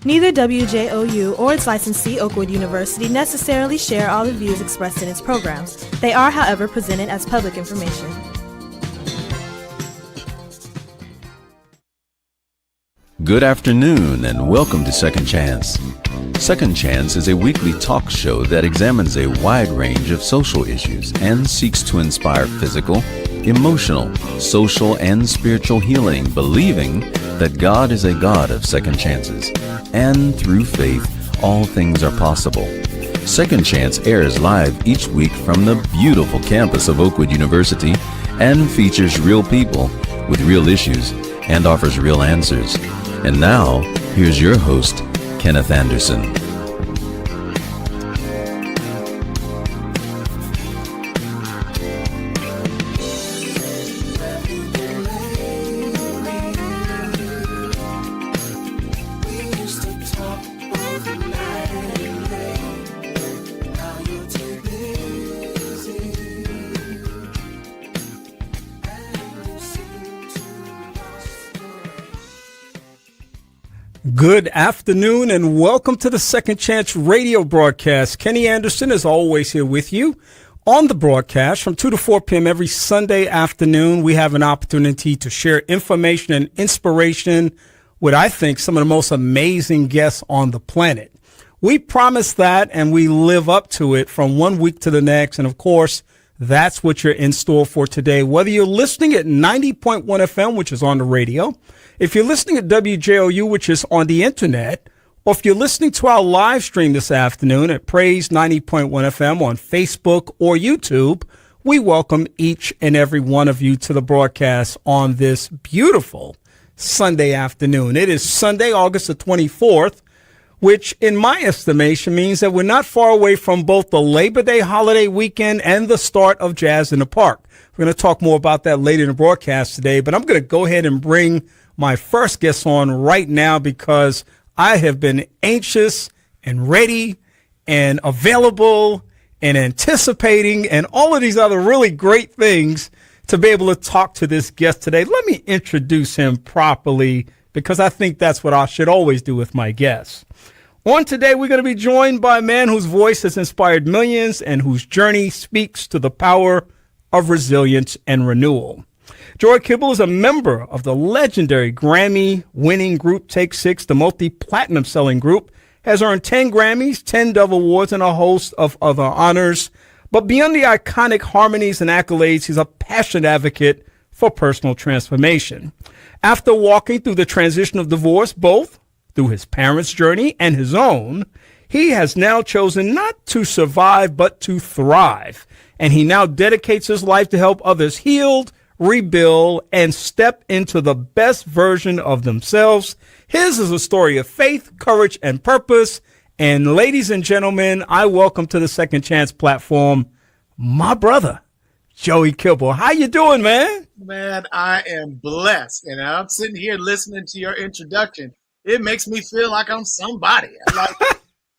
Neither WJOU or its licensee, Oakwood University, necessarily share all the views expressed in its programs. They are, however, presented as public information. Good afternoon and welcome to Second Chance. Second Chance is a weekly talk show that examines a wide range of social issues and seeks to inspire physical, emotional, social, and spiritual healing, believing that God is a God of second chances, and through faith, all things are possible. Second Chance airs live each week from the beautiful campus of Oakwood University and features real people with real issues and offers real answers. And now, here's your host, Kenneth Anderson. Good afternoon and welcome to the Second Chance radio broadcast. Kenny Anderson is always here with you on the broadcast from 2 to 4 p.m. every Sunday afternoon. We have an opportunity to share information and inspiration with, I think, some of the most amazing guests on the planet. We promise that and we live up to it from one week to the next. And of course, that's what you're in store for today. Whether you're listening at 90.1 FM, which is on the radio, if you're listening at WJOU, which is on the internet, or if you're listening to our live stream this afternoon at Praise 90.1 FM on Facebook or YouTube, we welcome each and every one of you to the broadcast on this beautiful Sunday afternoon. It is Sunday, August the 24th, which in my estimation means that we're not far away from both the Labor Day holiday weekend and the start of Jazz in the Park. We're going to talk more about that later in the broadcast today, but I'm going to go ahead and bring my first guest on right now because I have been anxious and ready and available and anticipating and all of these other really great things to be able to talk to this guest today. Let me introduce him properly because I think that's what I should always do with my guests. On today, we're going to be joined by a man whose voice has inspired millions and whose journey speaks to the power of resilience and renewal. Joy Kibble is a member of the legendary Grammy-winning group Take Six, the multi-platinum selling group, has earned 10 Grammys, 10 Dove Awards, and a host of other honors. But beyond the iconic harmonies and accolades, he's a passionate advocate for personal transformation. After walking through the transition of divorce, both through his parents' journey and his own, he has now chosen not to survive, but to thrive. And he now dedicates his life to help others heal, rebuild, and step into the best version of themselves. His is a story of faith, courage, and purpose. And ladies and gentlemen, I welcome to the Second Chance platform, my brother, Joey Kibble. How you doing, man? Man, I am blessed. And I'm sitting here listening to your introduction. It makes me feel like I'm somebody.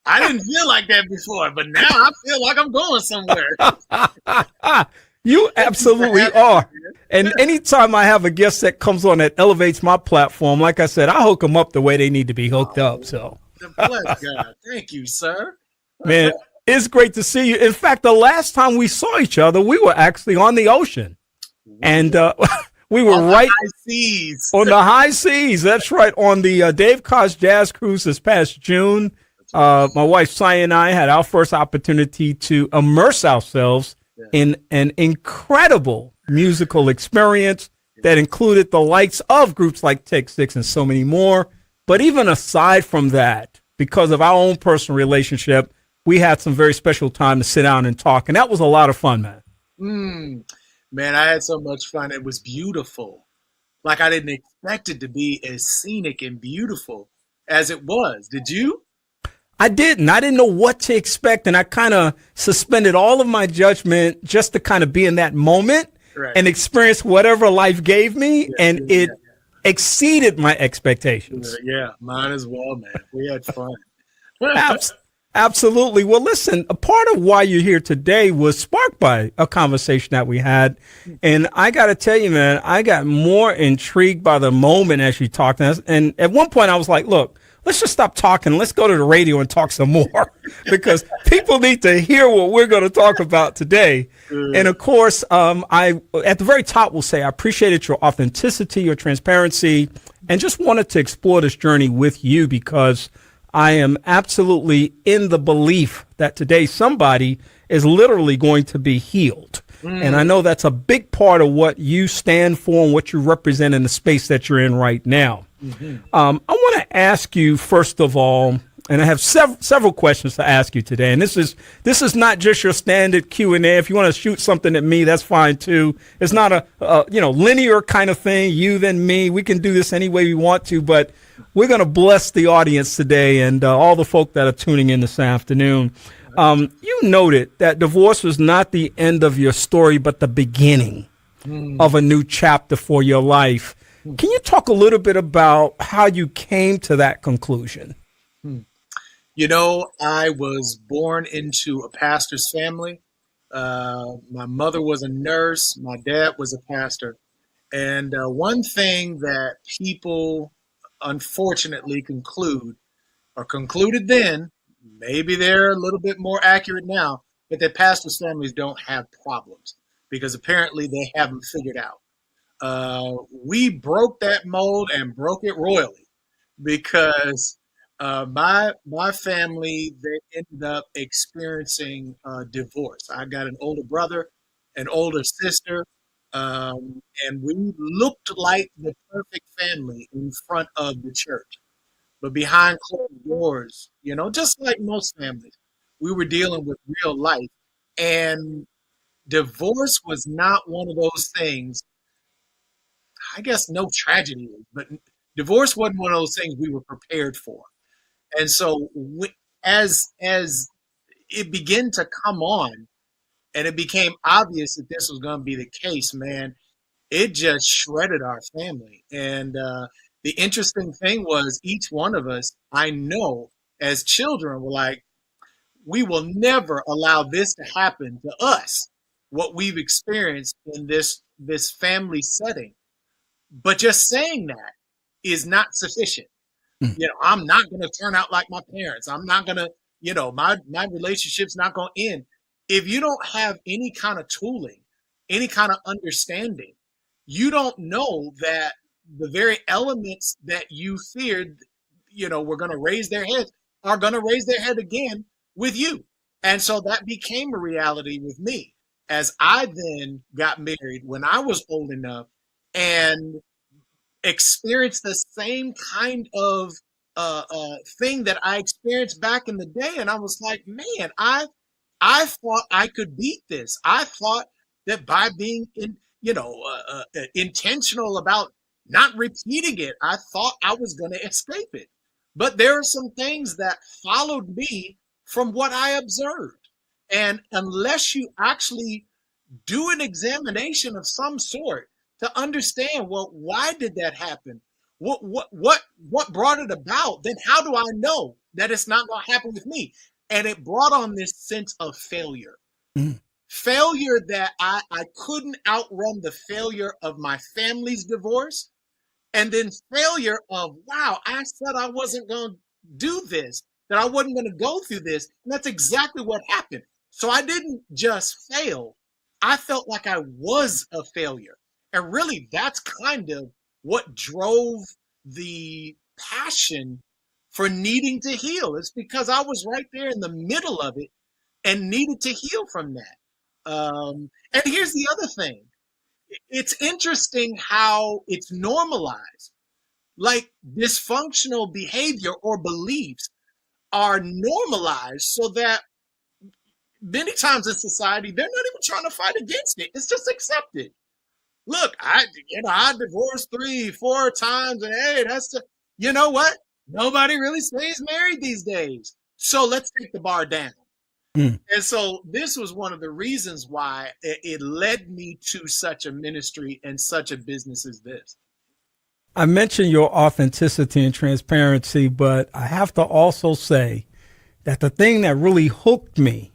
I didn't feel like that before, but now I feel like I'm going somewhere. You absolutely are. And anytime I have a guest that comes on that elevates my platform, like I said, I hook them up the way they need to be hooked up. So, bless God. Thank you, sir. Man, it's great to see you. In fact, the last time we saw each other, we were actually on the ocean. And we were on right high seas. On the high seas. That's right. On the Dave Koz Jazz Cruise this past June. My wife, Cy, and I had our first opportunity to immerse ourselves in an incredible musical experience that included the likes of groups like Take Six and so many more. But even aside from that, because of our own personal relationship, we had some very special time to sit down and talk. And that was a lot of fun, man. Man, I had so much fun. It was beautiful. Like I didn't expect it to be as scenic and beautiful as it was. Did you? I didn't know what to expect, and I kind of suspended all of my judgment just to kind of be in that moment and experience whatever life gave me, and it exceeded my expectations. Yeah, mine as well, man. We had fun. Absolutely. Well, listen, a part of why you're here today was sparked by a conversation that we had. And I got to tell you, man, I got more intrigued by the moment as you talked to us. And at one point I was like, look, let's just stop talking. Let's go to the radio and talk some more because people need to hear what we're going to talk about today. And of course, I at the very top will say I appreciated your authenticity, your transparency, and just wanted to explore this journey with you because I am absolutely in the belief that today somebody is literally going to be healed. And I know that's a big part of what you stand for and what you represent in the space that you're in right now. I want to ask you, first of all, and I have several questions to ask you today. And this is not just your standard Q&A. If you want to shoot something at me, that's fine too. It's not a linear kind of thing, you then me. We can do this any way we want to, but we're going to bless the audience today and all the folk that are tuning in this afternoon. You noted that divorce was not the end of your story, but the beginning of a new chapter for your life. Can you talk a little bit about how you came to that conclusion? You know, I was born into a pastor's family. My mother was a nurse. My dad was a pastor. And one thing that people unfortunately concluded then, maybe they're a little bit more accurate now, but that pastors' families don't have problems because apparently they have them figured out. We broke that mold and broke it royally because my family, they ended up experiencing divorce. I got an older brother, an older sister, and we looked like the perfect family in front of the church. But behind closed doors, just like most families, we were dealing with real life. And divorce was not one of those things, I guess no tragedy, but divorce wasn't one of those things we were prepared for. And so as it began to come on and it became obvious that this was going to be the case, man, it just shredded our family. And the interesting thing was each one of us, I know as children, were like, we will never allow this to happen to us, what we've experienced in this family setting. But just saying that is not sufficient. I'm not going to turn out like my parents. I'm not going to, my relationship's not going to end. If you don't have any kind of tooling, any kind of understanding, you don't know that the very elements that you feared, were going to raise their heads are going to raise their head again with you. And so that became a reality with me as I then got married when I was old enough and experienced the same kind of thing that I experienced back in the day. And I was like, man, I thought I could beat this. I thought that by being intentional about not repeating it, I thought I was going to escape it. But there are some things that followed me from what I observed. And unless you actually do an examination of some sort to understand, well, why did that happen? What brought it about? Then how do I know that it's not going to happen with me? And it brought on this sense of failure. Failure that I couldn't outrun the failure of my family's divorce. And then failure of, wow, I said I wasn't going to do this, that I wasn't going to go through this. And that's exactly what happened. So I didn't just fail. I felt like I was a failure. And really, that's kind of what drove the passion for needing to heal. It's because I was right there in the middle of it and needed to heal from that. And here's the other thing. It's interesting how it's normalized. Like dysfunctional behavior or beliefs are normalized so that many times in society, they're not even trying to fight against it. It's just accepted. Look, I divorced 3-4 times and hey, you know what? Nobody really stays married these days. So let's take the bar down. And so this was one of the reasons why it led me to such a ministry and such a business as this. I mentioned your authenticity and transparency, but I have to also say that the thing that really hooked me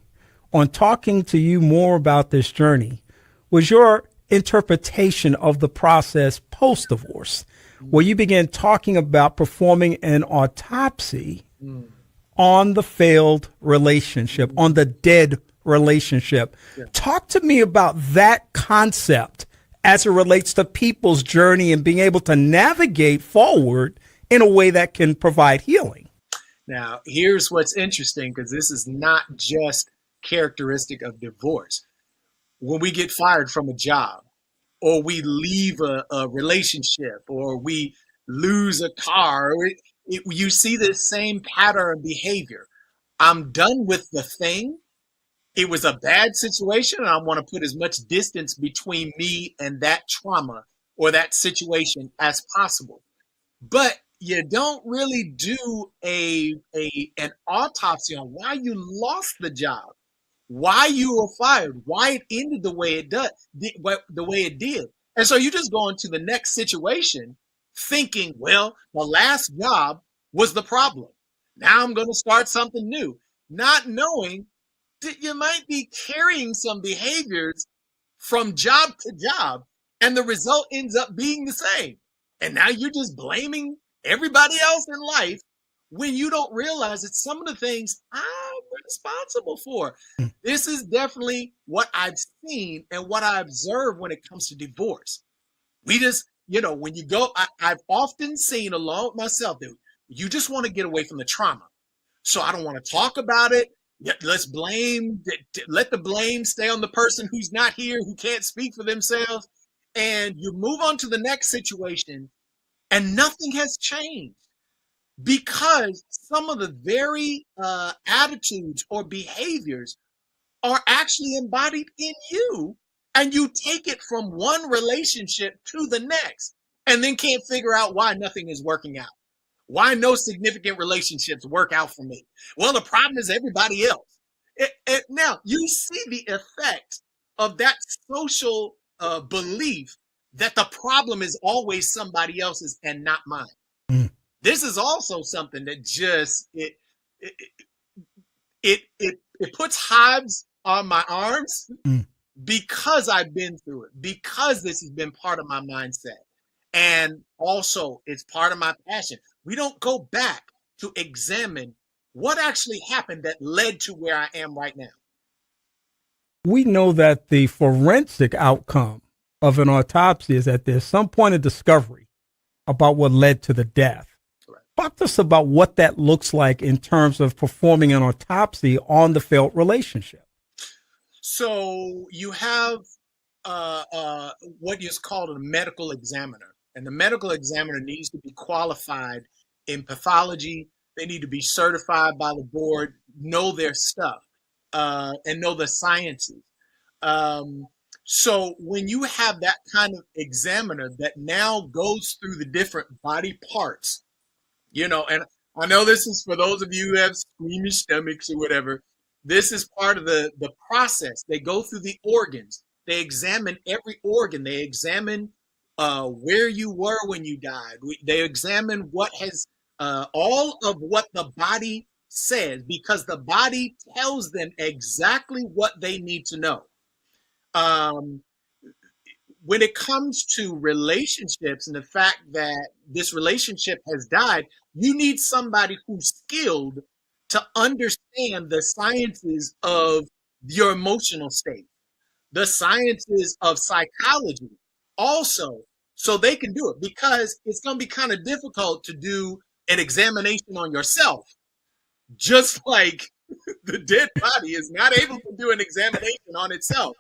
on talking to you more about this journey was your interpretation of the process post-divorce. where you began talking about performing an autopsy on the failed relationship, on the dead relationship. Yeah. Talk to me about that concept as it relates to people's journey and being able to navigate forward in a way that can provide healing. Now, here's what's interesting, because this is not just characteristic of divorce. When we get fired from a job, or we leave a relationship, or we lose a car, you see the same pattern of behavior. I'm done with the thing. It was a bad situation, and I want to put as much distance between me and that trauma or that situation as possible. But you don't really do an autopsy on why you lost the job, why you were fired, why it ended the way it did. And so you just go into the next situation thinking, well, the last job was the problem. Now I'm going to start something new, not knowing that you might be carrying some behaviors from job to job, and the result ends up being the same. And now you're just blaming everybody else in life when you don't realize that some of the things I'm responsible for. This is definitely what I've seen and what I observe when it comes to divorce. We just, when you go, I've often seen along with myself that you just want to get away from the trauma. So I don't want to talk about it. Let's let the blame stay on the person who's not here, who can't speak for themselves. And you move on to the next situation, and nothing has changed because some of the very attitudes or behaviors are actually embodied in you, and you take it from one relationship to the next and then can't figure out why nothing is working out. Why no significant relationships work out for me? Well, the problem is everybody else. Now, you see the effect of that social belief that the problem is always somebody else's and not mine. Mm. This is also something that just it puts hives on my arms because I've been through it, because this has been part of my mindset. And also it's part of my passion. We don't go back to examine what actually happened that led to where I am right now. We know that the forensic outcome of an autopsy is that there's some point of discovery about what led to the death. Right. Talk to us about what that looks like in terms of performing an autopsy on the failed relationship. So you have what is called a medical examiner. And the medical examiner needs to be qualified in pathology. They need to be certified by the board, know their stuff, and know the sciences. So when you have that kind of examiner that now goes through the different body parts, and I know this is for those of you who have squeamish stomachs or whatever, this is part of the process. They go through the organs. They examine every organ. They examine where you were when you died. They examine what has all of what the body says, because the body tells them exactly what they need to know. When it comes to relationships and the fact that this relationship has died, you need somebody who's skilled to understand the sciences of your emotional state, the sciences of psychology also, so they can do it, because it's going to be kind of difficult to do an examination on yourself, just like the dead body is not able to do an examination on itself.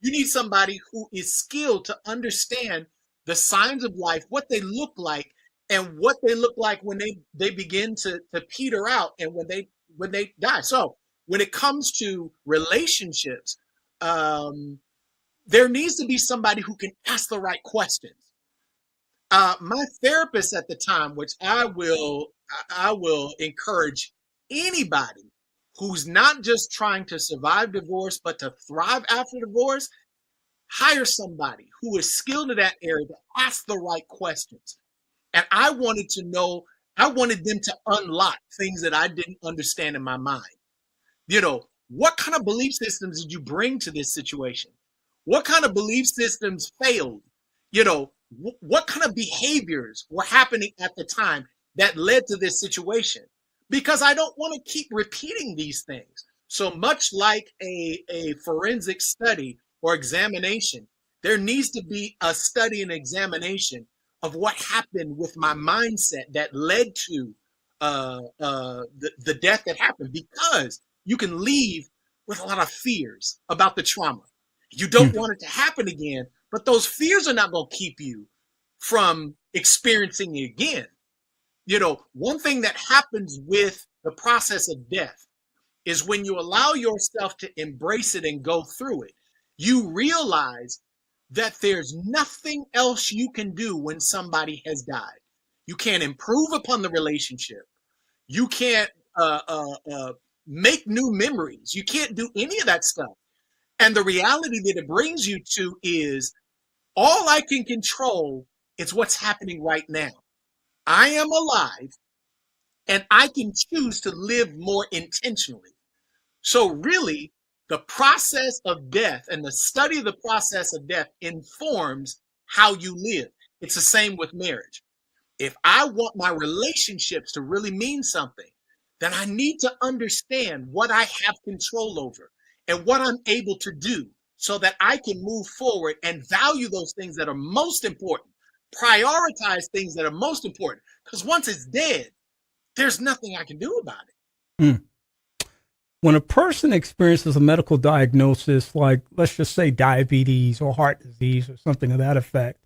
You need somebody who is skilled to understand the signs of life, what they look like, and what they look like when they begin to peter out and when they die. So when it comes to relationships, there needs to be somebody who can ask the right questions. My therapist at the time, which I will encourage anybody who's not just trying to survive divorce, but to thrive after divorce, hire somebody who is skilled in that area to ask the right questions. And I wanted them to unlock things that I didn't understand in my mind. What kind of belief systems did you bring to this situation? What kind of belief systems failed? what kind of behaviors were happening at the time that led to this situation? Because I don't want to keep repeating these things. So much like a forensic study or examination, there needs to be a study and examination of what happened with my mindset that led to the death that happened, because you can leave with a lot of fears about the trauma. You don't want it to happen again, but those fears are not going to keep you from experiencing it again. You know, one thing that happens with the process of death is when you allow yourself to embrace it and go through it, you realize that there's nothing else you can do when somebody has died. You can't improve upon the relationship. You can't make new memories. You can't do any of that stuff. And the reality that it brings you to is all I can control is what's happening right now. I am alive and I can choose to live more intentionally. So really, the process of death and the study of the process of death informs how you live. It's the same with marriage. If I want my relationships to really mean something, then I need to understand what I have control over and what I'm able to do so that I can move forward and value those things that are most important, prioritize things that are most important. Because once it's dead, there's nothing I can do about it. When a person experiences a medical diagnosis, like let's just say diabetes or heart disease or something of that effect,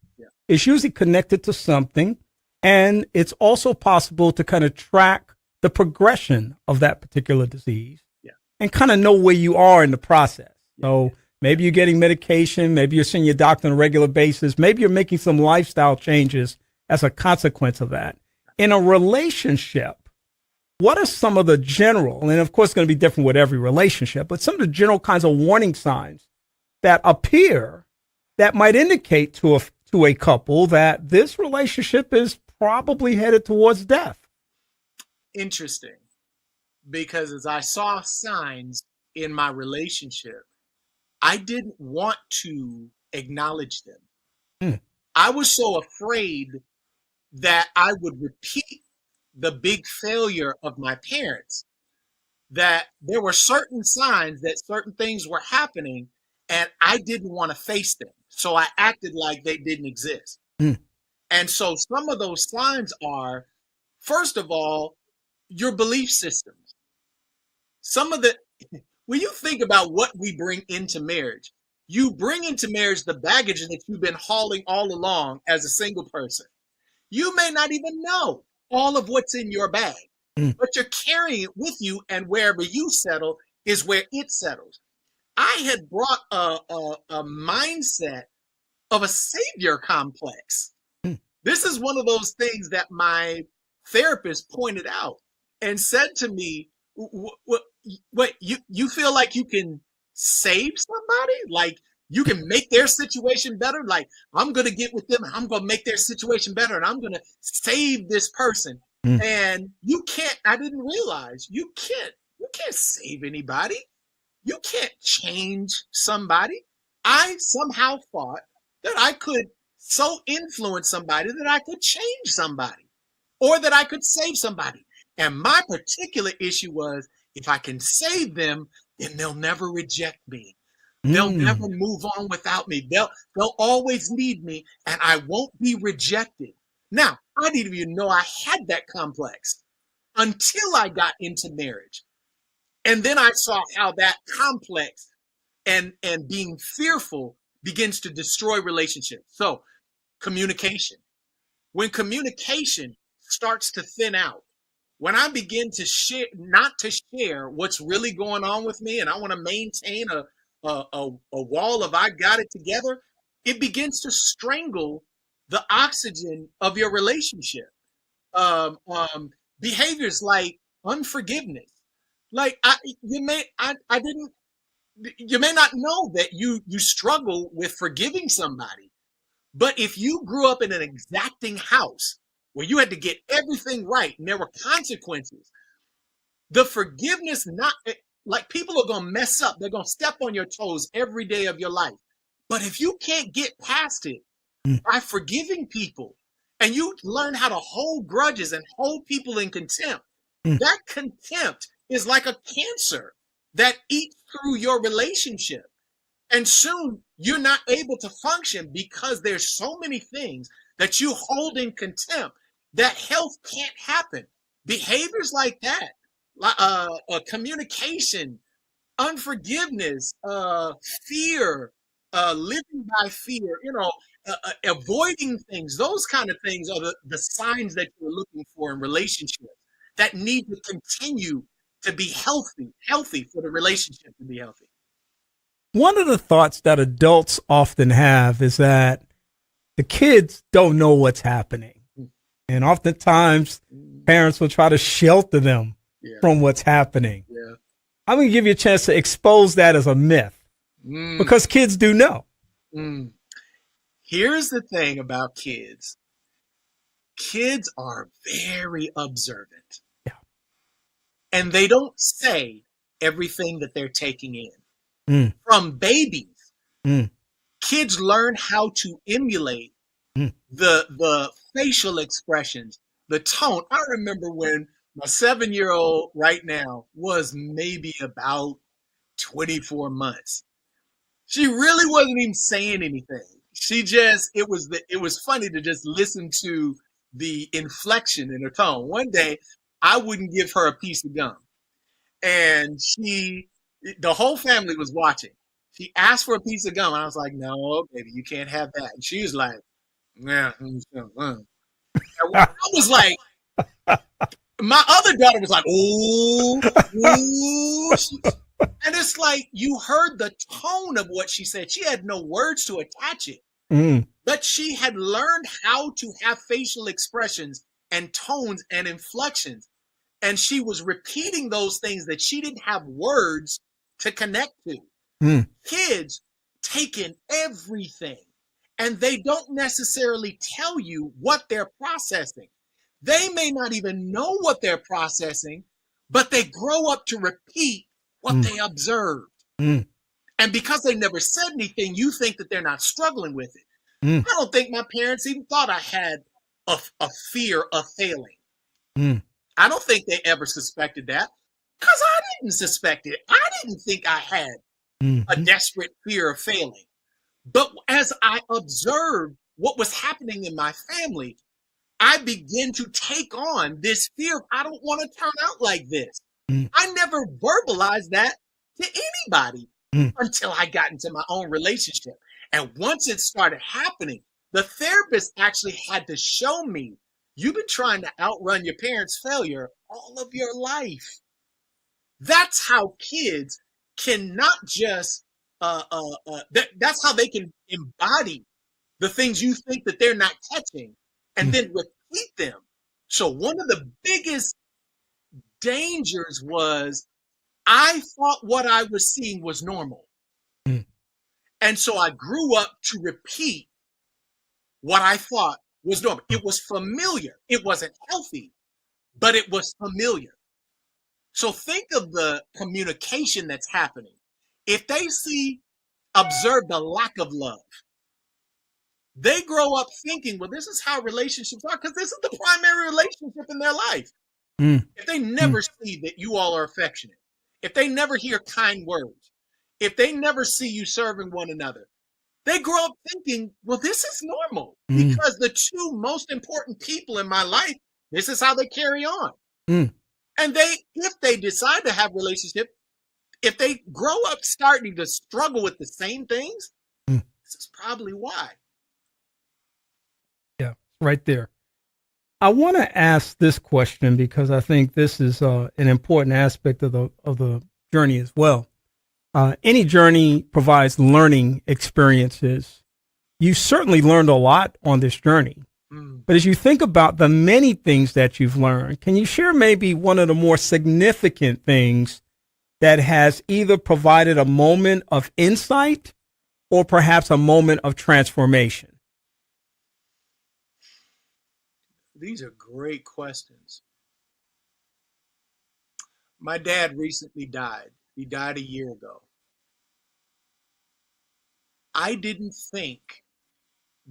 it's usually connected to something. And it's also possible to kind of track the progression of that particular disease and kind of know where you are in the process. So maybe you're getting medication, maybe you're seeing your doctor on a regular basis, maybe you're making some lifestyle changes as a consequence of that. In a relationship, what are some of the general, and of course it's going to be different with every relationship, but some of the general kinds of warning signs that appear that might indicate to a couple that this relationship is probably headed towards death? Interesting, because as I saw signs in my relationship, I didn't want to acknowledge them. I was so afraid that I would repeat the big failure of my parents, that there were certain signs that certain things were happening and I didn't want to face them. So I acted like they didn't exist. And so some of those signs are, first of all, your belief systems. When you think about what we bring into marriage, you bring into marriage the baggage that you've been hauling all along as a single person. You may not even know all of what's in your bag, but you're carrying it with you, and wherever you settle is where it settles. I had brought a mindset of a savior complex. This is one of those things that my therapist pointed out and said to me, what you feel like you can save somebody? Like you can make their situation better? Like I'm going to get with them and I'm going to make their situation better and I'm going to save this person. And you can't, I didn't realize you can't save anybody. You can't change somebody. I somehow thought that I could so influence somebody that I could change somebody or that I could save somebody. And my particular issue was if I can save them, then they'll never reject me. They'll never move on without me. They'll always need me and I won't be rejected. Now, I didn't even know I had that complex until I got into marriage. And then I saw how that complex and being fearful begins to destroy relationships. So communication. When communication starts to thin out, when I begin to share, not to share what's really going on with me, and I want to maintain a wall of I got it together, it begins to strangle the oxygen of your relationship. Behaviors like unforgiveness. Like you may not know that you struggle with forgiving somebody, but if you grew up in an exacting house where you had to get everything right and there were consequences, the forgiveness, not like people are going to mess up. They're going to step on your toes every day of your life. But if you can't get past it, by forgiving people. And you learn how to hold grudges and hold people in contempt. That contempt is like a cancer that eats through your relationship. And soon you're not able to function because there's so many things that you hold in contempt that health can't happen. Behaviors like that, communication, unforgiveness, fear, living by fear, avoiding things, those kind of things are the signs that you're looking for in relationships that need to continue to be healthy for the relationship to be healthy. One of the thoughts that adults often have is that the kids don't know what's happening. And oftentimes parents will try to shelter them from what's happening. Yeah. I'm going to give you a chance to expose that as a myth because kids do know. Here's the thing about kids. Kids are very observant. Yeah. And they don't say everything that they're taking in. From babies, kids learn how to emulate the facial expressions, the tone. I remember when my 7-year-old right now was maybe about 24 months. She really wasn't even saying anything. She just, it was funny to just listen to the inflection in her tone. One day, I wouldn't give her a piece of gum. And the whole family was watching. She asked for a piece of gum. And I was like, no, baby, you can't have that. And she was like, yeah. I was like, my other daughter was like, ooh. And it's like, you heard the tone of what she said. She had no words to attach it. But she had learned how to have facial expressions and tones and inflections. And she was repeating those things that she didn't have words to connect to. Kids take in everything, and they don't necessarily tell you what they're processing. They may not even know what they're processing, but they grow up to repeat what they observed. And because they never said anything, you think that they're not struggling with it. I don't think my parents even thought I had a fear of failing. I don't think they ever suspected that because I didn't suspect it. I didn't think I had a desperate fear of failing. But as I observed what was happening in my family, I began to take on this fear of I don't want to turn out like this. I never verbalized that to anybody until I got into my own relationship. And once it started happening, the therapist actually had to show me, you've been trying to outrun your parents' failure all of your life. That's how kids cannot just, that's how they can embody the things you think that they're not catching and then repeat them. So one of the biggest dangers was I thought what I was seeing was normal. And so I grew up to repeat what I thought was normal. It was familiar. It wasn't healthy, but it was familiar. So think of the communication that's happening. If they observe the lack of love, they grow up thinking, well, this is how relationships are because this is the primary relationship in their life. If they never see that you all are affectionate, if they never hear kind words, if they never see you serving one another, they grow up thinking, well, this is normal because the two most important people in my life, this is how they carry on. And if they decide to have a relationship, if they grow up starting to struggle with the same things, this is probably why. Yeah, right there. I want to ask this question because I think this is an important aspect of the journey as well. Any journey provides learning experiences. You certainly learned a lot on this journey. But as you think about the many things that you've learned, can you share maybe one of the more significant things that has either provided a moment of insight or perhaps a moment of transformation? These are great questions. My dad recently died. He died a year ago. I didn't think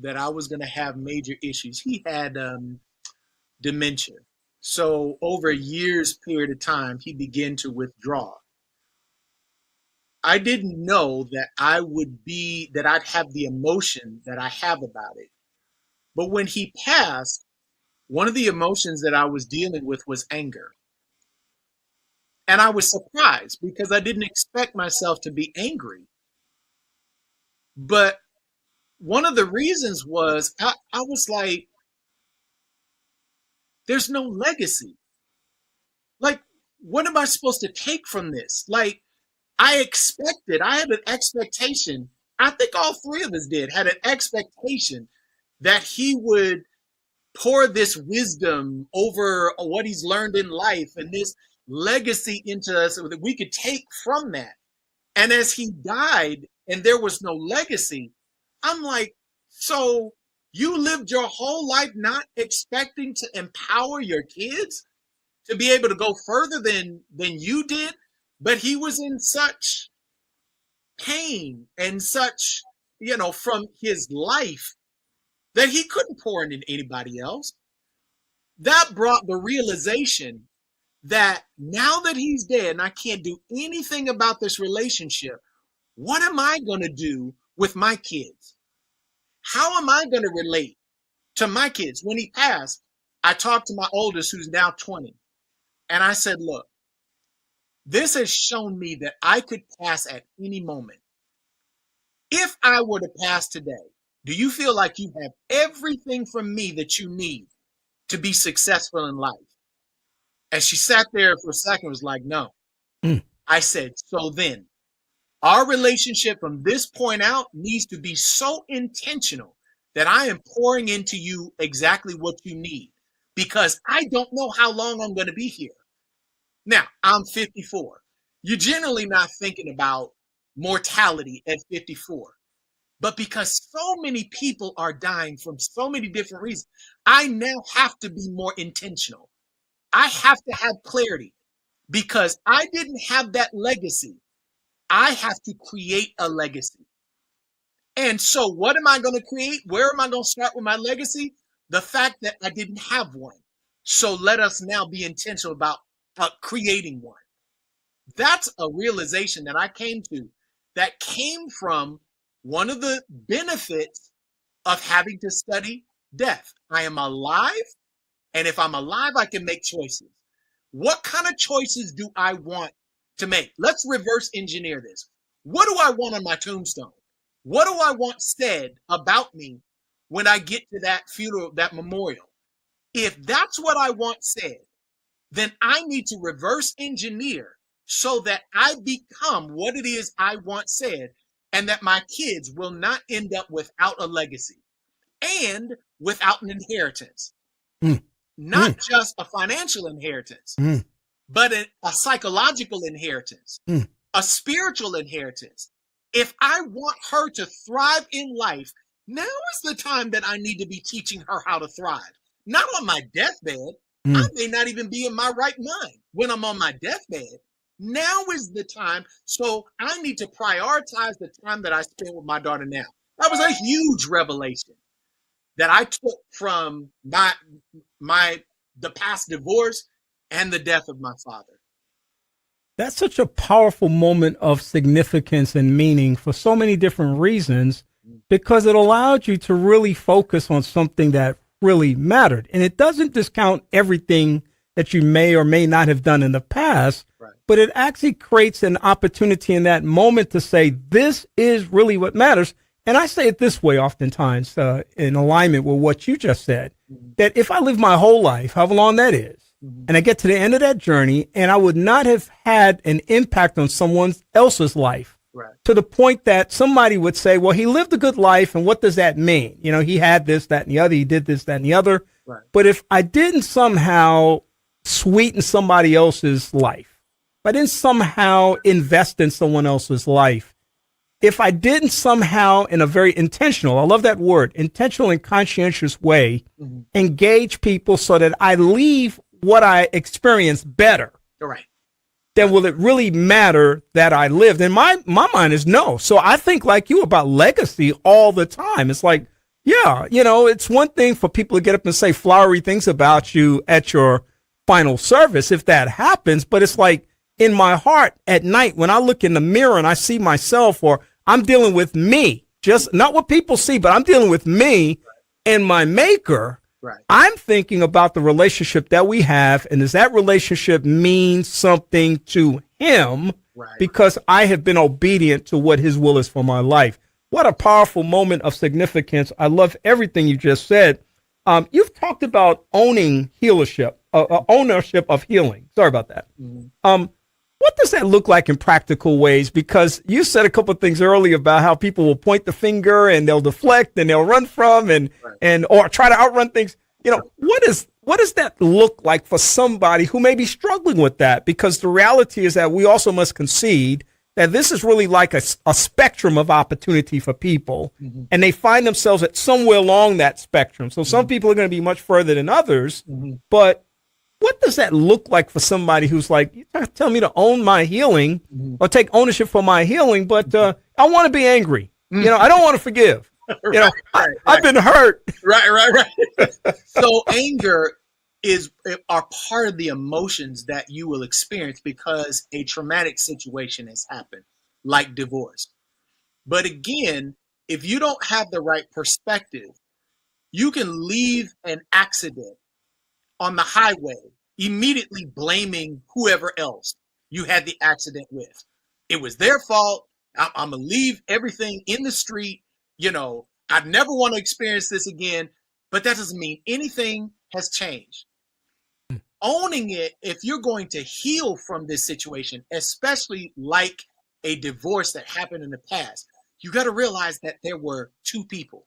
that I was going to have major issues. He had dementia. So over a year's period of time, he began to withdraw. I didn't know that I'd have the emotion that I have about it. But when he passed, one of the emotions that I was dealing with was anger. And I was surprised because I didn't expect myself to be angry. But one of the reasons was I was like, there's no legacy. Like, what am I supposed to take from this? Like, I had an expectation. I think all three of us had an expectation that he would pour this wisdom over what he's learned in life and this legacy into us so that we could take from that. And as he died and there was no legacy, I'm like, so you lived your whole life not expecting to empower your kids to be able to go further than you did? But he was in such pain and such, from his life that he couldn't pour into anybody else. That brought the realization that now that he's dead and I can't do anything about this relationship, what am I going to do with my kids? How am I going to relate to my kids? When he passed, I talked to my oldest, who's now 20, and I said, look, this has shown me that I could pass at any moment. If I were to pass today, do you feel like you have everything from me that you need to be successful in life? And she sat there for a second and was like, no. I said, so then our relationship from this point out needs to be so intentional that I am pouring into you exactly what you need, because I don't know how long I'm going to be here. Now, I'm 54. You're generally not thinking about mortality at 54. But because so many people are dying from so many different reasons, I now have to be more intentional. I have to have clarity because I didn't have that legacy. I have to create a legacy. And so what am I going to create? Where am I going to start with my legacy? The fact that I didn't have one. So let us now be intentional about creating one. That's a realization that I came to that came from one of the benefits of having to study death. I am alive, and if I'm alive, I can make choices. What kind of choices do I want to make? Let's reverse engineer this. What do I want on my tombstone? What do I want said about me when I get to that funeral, that memorial? If that's what I want said, then I need to reverse engineer so that I become what it is I want said, and that my kids will not end up without a legacy and without an inheritance. Not just a financial inheritance, but a psychological inheritance, a spiritual inheritance. If I want her to thrive in life, now is the time that I need to be teaching her how to thrive. Not on my deathbed. I may not even be in my right mind when I'm on my deathbed. Now is the time. So I need to prioritize the time that I spend with my daughter now. That was a huge revelation that I took from the past divorce and the death of my father. That's such a powerful moment of significance and meaning for so many different reasons, because it allowed you to really focus on something that really mattered. And it doesn't discount everything that you may or may not have done in the past, right, but it actually creates an opportunity in that moment to say, this is really what matters. And I say it this way oftentimes, in alignment with what you just said, that if I live my whole life, however long that is, and I get to the end of that journey and I would not have had an impact on someone else's life, right, to the point that somebody would say, well, he lived a good life, and what does that mean? You know, he had this, that, and the other, he did this, that, and the other. Right. But if I didn't somehow sweeten somebody else's life, if I didn't somehow invest in someone else's life, if I didn't somehow, in a very intentional, I love that word, intentional and conscientious way, engage people so that I leave what I experienced better, right, then will it really matter that I lived? And my mind is no. So I think like you about legacy all the time. It's like, Yeah, it's one thing for people to get up and say flowery things about you at your final service, if that happens, but it's like in my heart at night when I look in the mirror and I see myself, or I'm dealing with me, just not what people see, but I'm dealing with me and my maker. Right. I'm thinking about the relationship that we have, and does that relationship mean something to him? Right. Because I have been obedient to what his will is for my life. What a powerful moment of significance. I love everything you just said. You've talked about owning ownership of healing. Sorry about that. Mm-hmm. What does that look like in practical ways? Because you said a couple of things earlier about how people will point the finger and they'll deflect and they'll run from or try to outrun things. What does that look like for somebody who may be struggling with that? Because the reality is that we also must concede that this is really like a spectrum of opportunity for people, mm-hmm. and they find themselves at somewhere along that spectrum. So some people are going to be much further than others, mm-hmm. but what does that look like for somebody who's like, you tell me to own my healing mm-hmm. or take ownership for my healing, but I want to be angry. Mm-hmm. I don't want to forgive. Right. I've been hurt. Right. So anger are part of the emotions that you will experience because a traumatic situation has happened, like divorce. But again, if you don't have the right perspective, you can leave an accident on the highway, immediately blaming whoever else you had the accident with. It was their fault. I'm going to leave everything in the street. I'd never want to experience this again, but that doesn't mean anything has changed. Owning it, if you're going to heal from this situation, especially like a divorce that happened in the past, you got to realize that there were two people.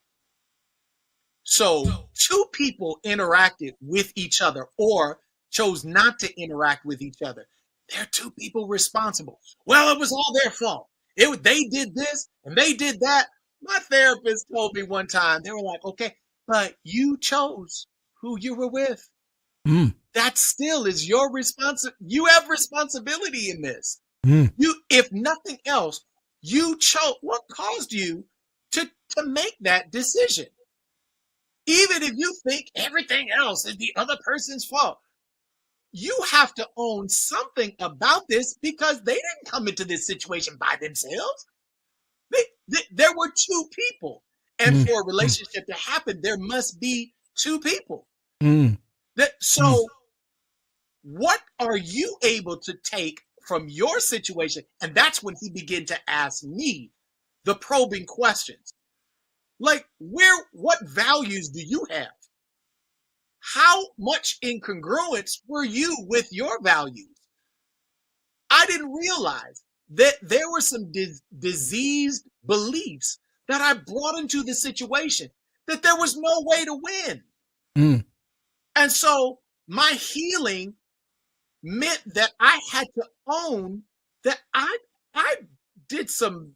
So two people interacted with each other or chose not to interact with each other. They're two people responsible. Well, it was all their fault. They did this and they did that. My therapist told me one time, they were like, okay, but you chose who you were with. Mm. That still is your responsibility. You have responsibility in this. Mm. If nothing else, you chose what caused you to make that decision. Even if you think everything else is the other person's fault, you have to own something about this because they didn't come into this situation by themselves. There were two people. And for a relationship to happen, there must be two people. What are you able to take from your situation? And that's when he began to ask me the probing questions. Like, what values do you have? How much incongruence were you with your values? I didn't realize that there were some diseased beliefs that I brought into the situation, that there was no way to win. Mm. And so my healing meant that I had to own that I did some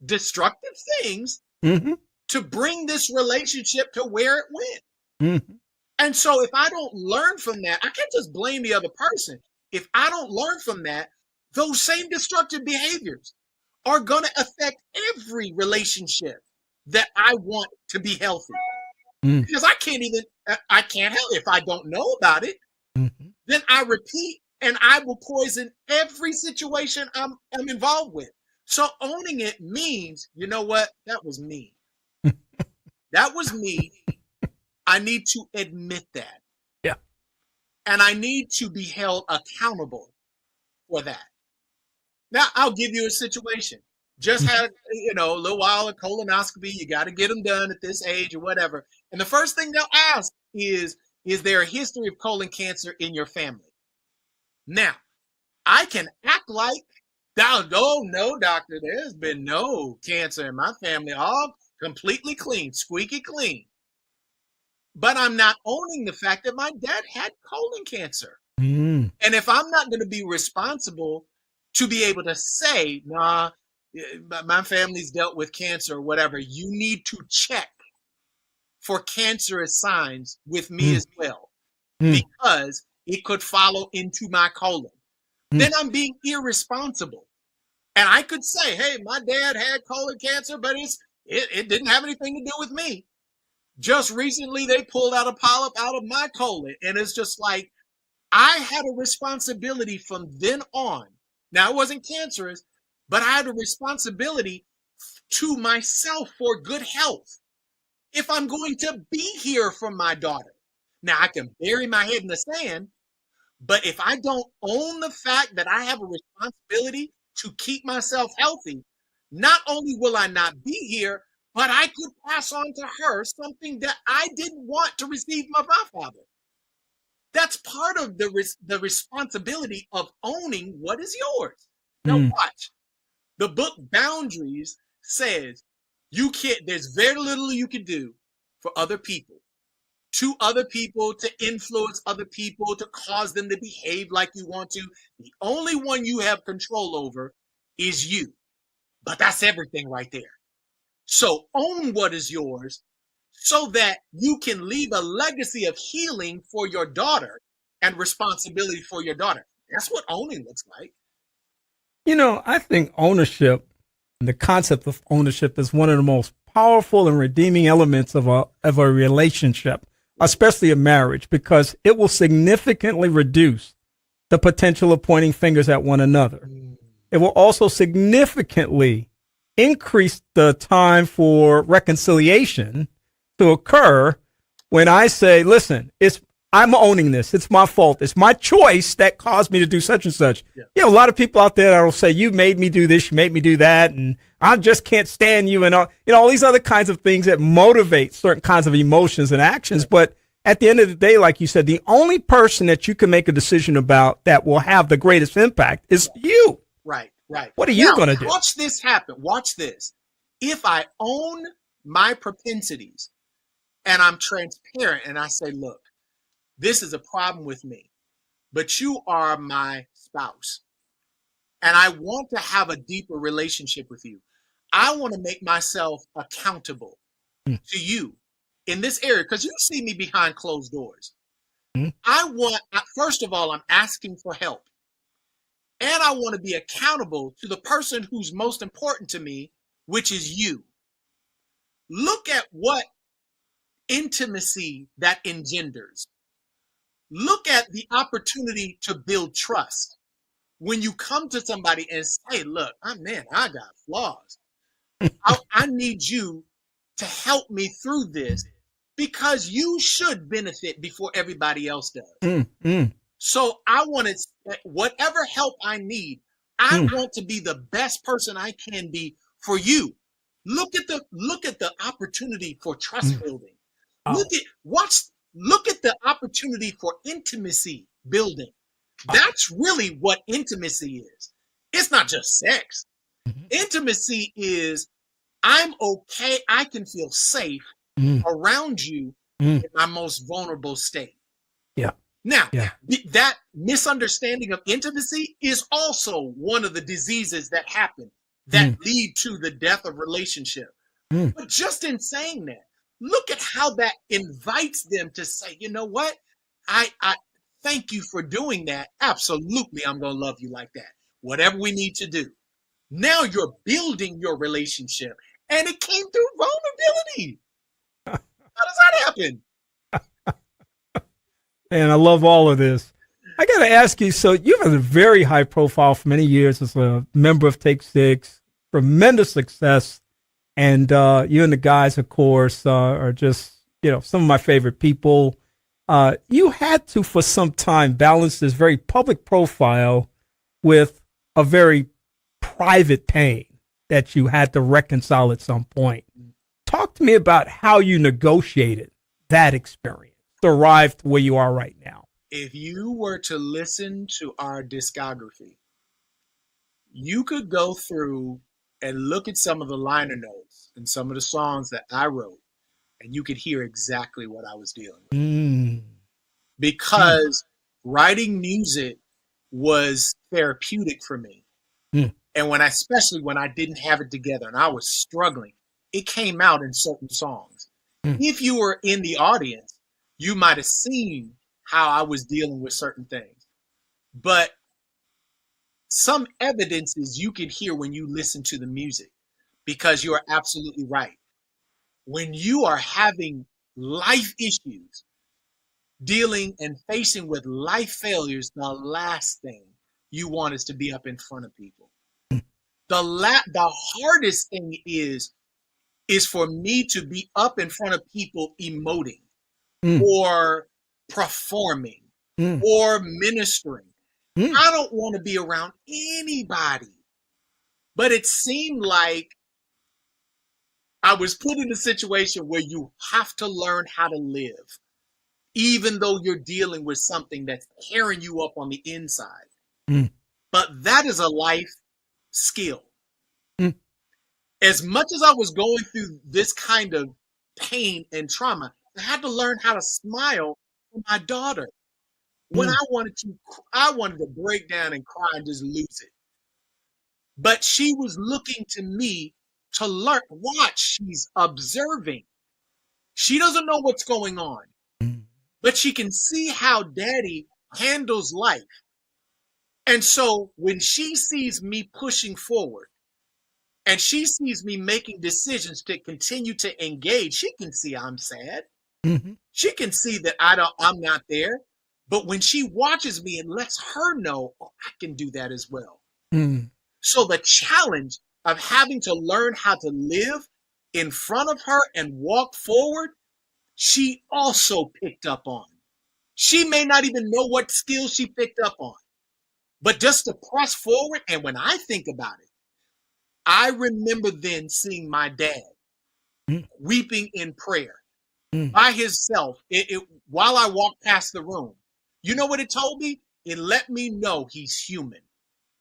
destructive things mm-hmm. to bring this relationship to where it went. Mm-hmm. And so if I don't learn from that, I can't just blame the other person. If I don't learn from that, those same destructive behaviors are going to affect every relationship that I want to be healthy. Mm. Because I can't help if I don't know about it. Mm-hmm. Then I repeat and I will poison every situation I'm involved with. So owning it means, you know what? That was me. That was me. I need to admit that. Yeah. And I need to be held accountable for that. Now, I'll give you a situation. Just had, a little while of colonoscopy. You got to get them done at this age or whatever. And the first thing they'll ask is there a history of colon cancer in your family? Now, I can act like, oh, no, doctor, there's been no cancer in my family. All completely clean, squeaky clean. But I'm not owning the fact that my dad had colon cancer. Mm. And if I'm not going to be responsible to be able to say, nah, my family's dealt with cancer or whatever, you need to check for cancerous signs with me as well, because it could follow into my colon. Then I'm being irresponsible. And I could say, hey, my dad had colon cancer, but It didn't have anything to do with me. Just recently, they pulled out a polyp out of my colon. And it's just like, I had a responsibility from then on. Now, it wasn't cancerous, but I had a responsibility to myself for good health. If I'm going to be here for my daughter. Now, I can bury my head in the sand, but if I don't own the fact that I have a responsibility to keep myself healthy, not only will I not be here, but I could pass on to her something that I didn't want to receive from my father. That's part of the responsibility of owning what is yours. Now watch. The book Boundaries says there's very little you can do for other people, to other people, to influence other people, to cause them to behave like you want to. The only one you have control over is you. But that's everything right there. So own what is yours so that you can leave a legacy of healing for your daughter and responsibility for your daughter. That's what owning looks like. I think ownership, the concept of ownership, is one of the most powerful and redeeming elements of a relationship, especially a marriage, because it will significantly reduce the potential of pointing fingers at one another. It will also significantly increase the time for reconciliation to occur when I say, listen, I'm owning this. It's my fault. It's my choice that caused me to do such and such. Yeah. A lot of people out there that will say, you made me do this, you made me do that, and I just can't stand you, and all these other kinds of things that motivate certain kinds of emotions and actions. Yeah. But at the end of the day, like you said, the only person that you can make a decision about that will have the greatest impact is you. Right. What are you going to do? Watch this happen. Watch this. If I own my propensities and I'm transparent and I say, look, this is a problem with me, but you are my spouse and I want to have a deeper relationship with you. I want to make myself accountable to you in this area because you see me behind closed doors. First of all, I'm asking for help. And I want to be accountable to the person who's most important to me, which is you. Look at what intimacy that engenders. Look at the opportunity to build trust. When you come to somebody and say, look, I got flaws. I need you to help me through this because you should benefit before everybody else does. So I want to, whatever help I need, I want to be the best person I can be for you. Look at the opportunity for trust building. Look at the opportunity for intimacy building. That's really what intimacy is. It's not just sex. Intimacy is I'm okay. I can feel safe around you in my most vulnerable state. Yeah. Now, that misunderstanding of intimacy is also one of the diseases that happen that lead to the death of relationship. But just in saying that, look at how that invites them to say, you know what? I thank you for doing that. Absolutely, I'm going to love you like that. Whatever we need to do. Now you're building your relationship, and it came through vulnerability. How does that happen? And I love all of this. I got to ask you, so you've had a very high profile for many years as a member of Take Six, tremendous success. And you and the guys, of course, are just, some of my favorite people. You had to, for some time, balance this very public profile with a very private pain that you had to reconcile at some point. Talk to me about how you negotiated that experience to arrive to where you are right now. If you were to listen to our discography, you could go through and look at some of the liner notes and some of the songs that I wrote, and you could hear exactly what I was dealing with. Because writing music was therapeutic for me. And especially when I didn't have it together and I was struggling, it came out in certain songs. If you were in the audience, you might have seen how I was dealing with certain things. But some evidences you can hear when you listen to the music. because you are absolutely right. When you are having life issues, dealing and facing with life failures, the last thing you want is to be up in front of people. The hardest thing is for me to be up in front of people emoting or performing or ministering. I don't want to be around anybody. But it seemed like I was put in a situation where you have to learn how to live, even though you're dealing with something that's tearing you up on the inside. But that is a life skill. As much as I was going through this kind of pain and trauma, I had to learn how to smile for my daughter. When I wanted to break down and cry and just lose it. But she was looking to me to learn. Watch, she's observing. She doesn't know what's going on, but she can see how daddy handles life. And so when she sees me pushing forward and she sees me making decisions to continue to engage, she can see I'm sad. She can see that I'm not there. But when she watches me, it lets her know, oh, I can do that as well. So the challenge of having to learn how to live in front of her and walk forward, she also picked up on. She may not even know what skills she picked up on, but just to press forward. And when I think about it, I remember then seeing my dad weeping in prayer by himself while I walked past the room. You know what it told me? It let me know he's human.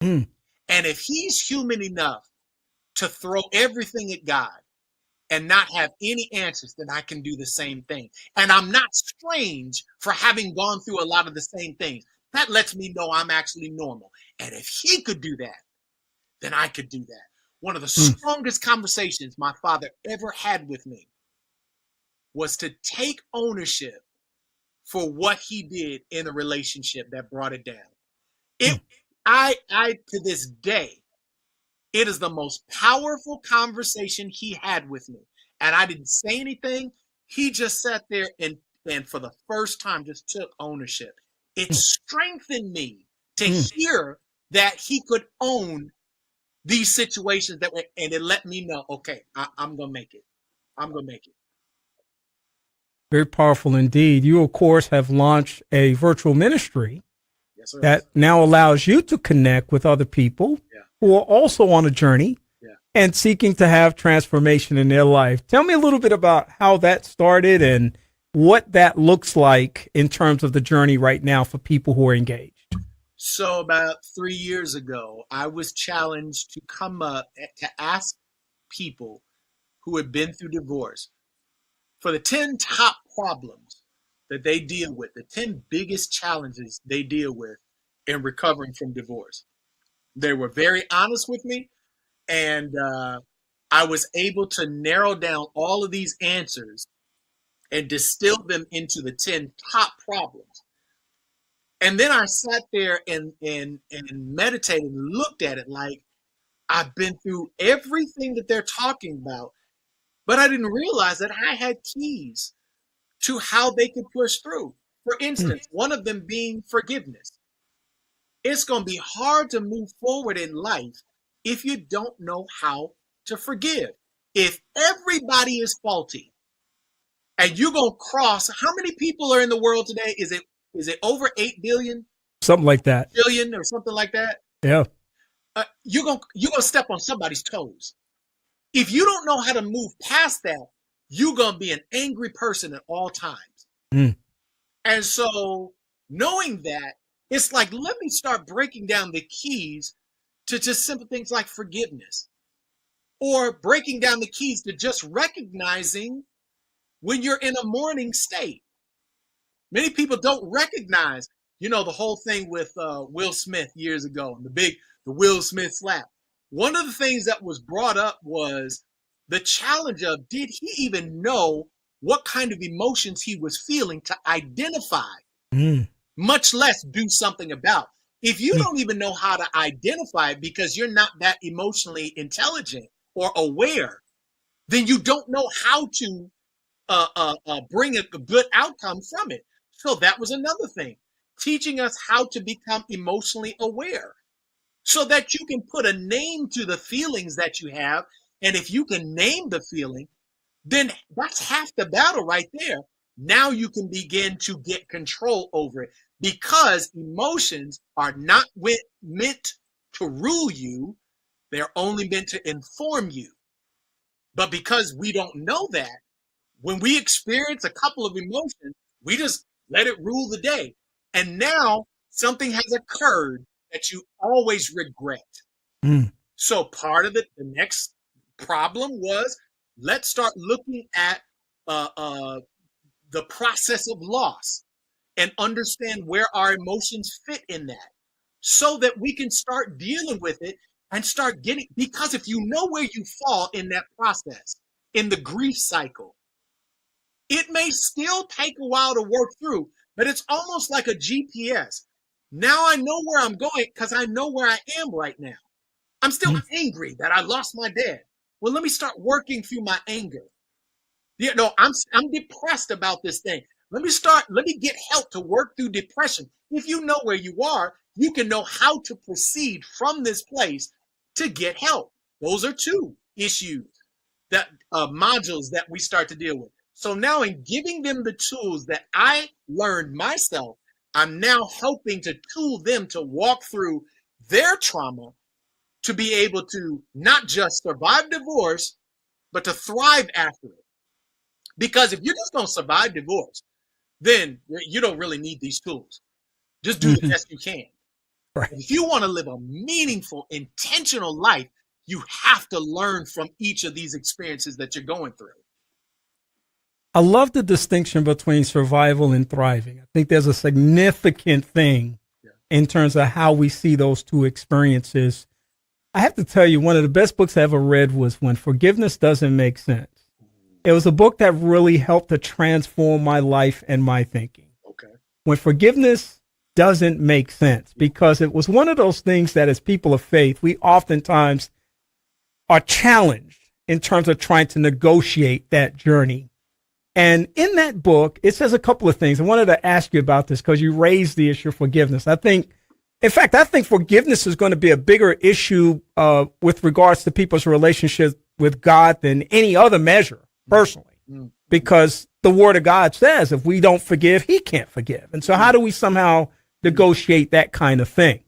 And if he's human enough to throw everything at God and not have any answers, then I can do the same thing. And I'm not strange for having gone through a lot of the same things. That lets me know I'm actually normal. And if he could do that, then I could do that. One of the strongest conversations my father ever had with me was to take ownership for what he did in a relationship that brought it down. I to this day, it is the most powerful conversation he had with me. And I didn't say anything. He just sat there and for the first time just took ownership. It strengthened me to hear that he could own these situations and it let me know, okay, I'm going to make it. I'm going to make it. Very powerful indeed. You, of course, have launched a virtual ministry that now allows you to connect with other people who are also on a journey and seeking to have transformation in their life. Tell me a little bit about how that started and what that looks like in terms of the journey right now for people who are engaged. So about 3 years ago, I was challenged to come up to ask people who had been through divorce for the 10 top problems that they deal with, the 10 biggest challenges they deal with in recovering from divorce. They were very honest with me, and I was able to narrow down all of these answers and distill them into the 10 top problems. And then I sat there and meditated and looked at it like I've been through everything that they're talking about, but I didn't realize that I had keys to how they could push through. For instance, one of them being forgiveness. It's going to be hard to move forward in life if you don't know how to forgive. If everybody is faulty and you're going to cross, how many people are in the world today? Is it over 8 billion? Something like that. Billion or something like that? Yeah. You're going to step on somebody's toes. If you don't know how to move past that, you're going to be an angry person at all times. And so knowing that, it's like, let me start breaking down the keys to just simple things like forgiveness, or breaking down the keys to just recognizing when you're in a mourning state. Many people don't recognize, the whole thing with Will Smith years ago, and the Will Smith slap. One of the things that was brought up was the challenge of, did he even know what kind of emotions he was feeling to identify, much less do something about? If you don't even know how to identify it because you're not that emotionally intelligent, or aware, then you don't know how to bring a good outcome from it. So that was another thing, teaching us how to become emotionally aware so that you can put a name to the feelings that you have. And if you can name the feeling, then that's half the battle right there. Now you can begin to get control over it, because emotions are not meant to rule you. They're only meant to inform you. But because we don't know that, when we experience a couple of emotions, we just let it rule the day. And now something has occurred that you always regret. So part of it, the next problem was, let's start looking at the process of loss and understand where our emotions fit in that, so that we can start dealing with it and start getting, because if you know where you fall in that process, in the grief cycle, it may still take a while to work through, but it's almost like a GPS. Now I know where I'm going because I know where I am right now. I'm still angry that I lost my dad. Well, let me start working through my anger. You know, I'm depressed about this thing. Let me get help to work through depression. If you know where you are, you can know how to proceed from this place to get help. Those are two issues, that modules that we start to deal with. So now, in giving them the tools that I learned myself, I'm now helping to tool them to walk through their trauma, to be able to not just survive divorce, but to thrive after it. Because if you're just going to survive divorce, then you don't really need these tools. Just do the best you can. Right. If you want to live a meaningful, intentional life, you have to learn from each of these experiences that you're going through. I love the distinction between survival and thriving. I think there's a significant thing in terms of how we see those two experiences. I have to tell you, one of the best books I ever read was When Forgiveness Doesn't Make Sense. It was a book that really helped to transform my life and my thinking. Okay. When forgiveness doesn't make sense, because it was one of those things that as people of faith, we oftentimes are challenged in terms of trying to negotiate that journey. And in that book, it says a couple of things. I wanted to ask you about this because you raised the issue of forgiveness. I think forgiveness is going to be a bigger issue with regards to people's relationship with God than any other measure, personally, because the Word of God says if we don't forgive, He can't forgive. And so how do we somehow negotiate that kind of thing?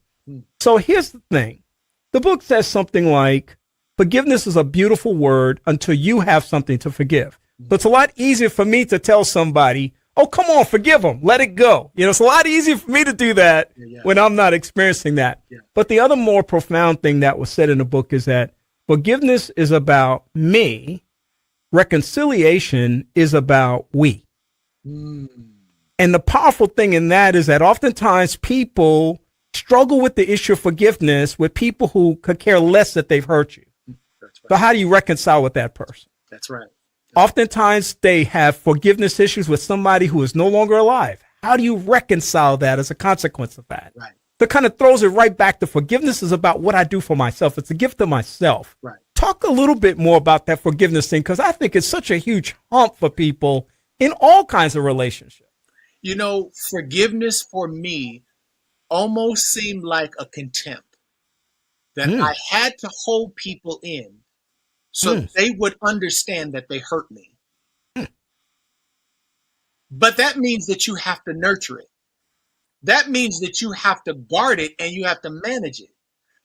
So here's the thing. The book says something like, forgiveness is a beautiful word until you have something to forgive. So it's a lot easier for me to tell somebody, oh, come on, forgive them, let it go. You know, it's a lot easier for me to do that when I'm not experiencing that. But the other more profound thing that was said in the book is that forgiveness is about me. Reconciliation is about we. And the powerful thing in that is that oftentimes people struggle with the issue of forgiveness with people who could care less that they've hurt you. That's right. So how do you reconcile with that person? That's right. Oftentimes they have forgiveness issues with somebody who is no longer alive. How do you reconcile that as a consequence of that? Right. That kind of throws it right back to forgiveness is about what I do for myself. It's a gift to myself. Right. Talk a little bit more about that forgiveness thing, because I think it's such a huge hump for people in all kinds of relationships. You know, forgiveness for me almost seemed like a contempt that I had to hold people in so they would understand that they hurt me. But that means that you have to nurture it. That means that you have to guard it and you have to manage it.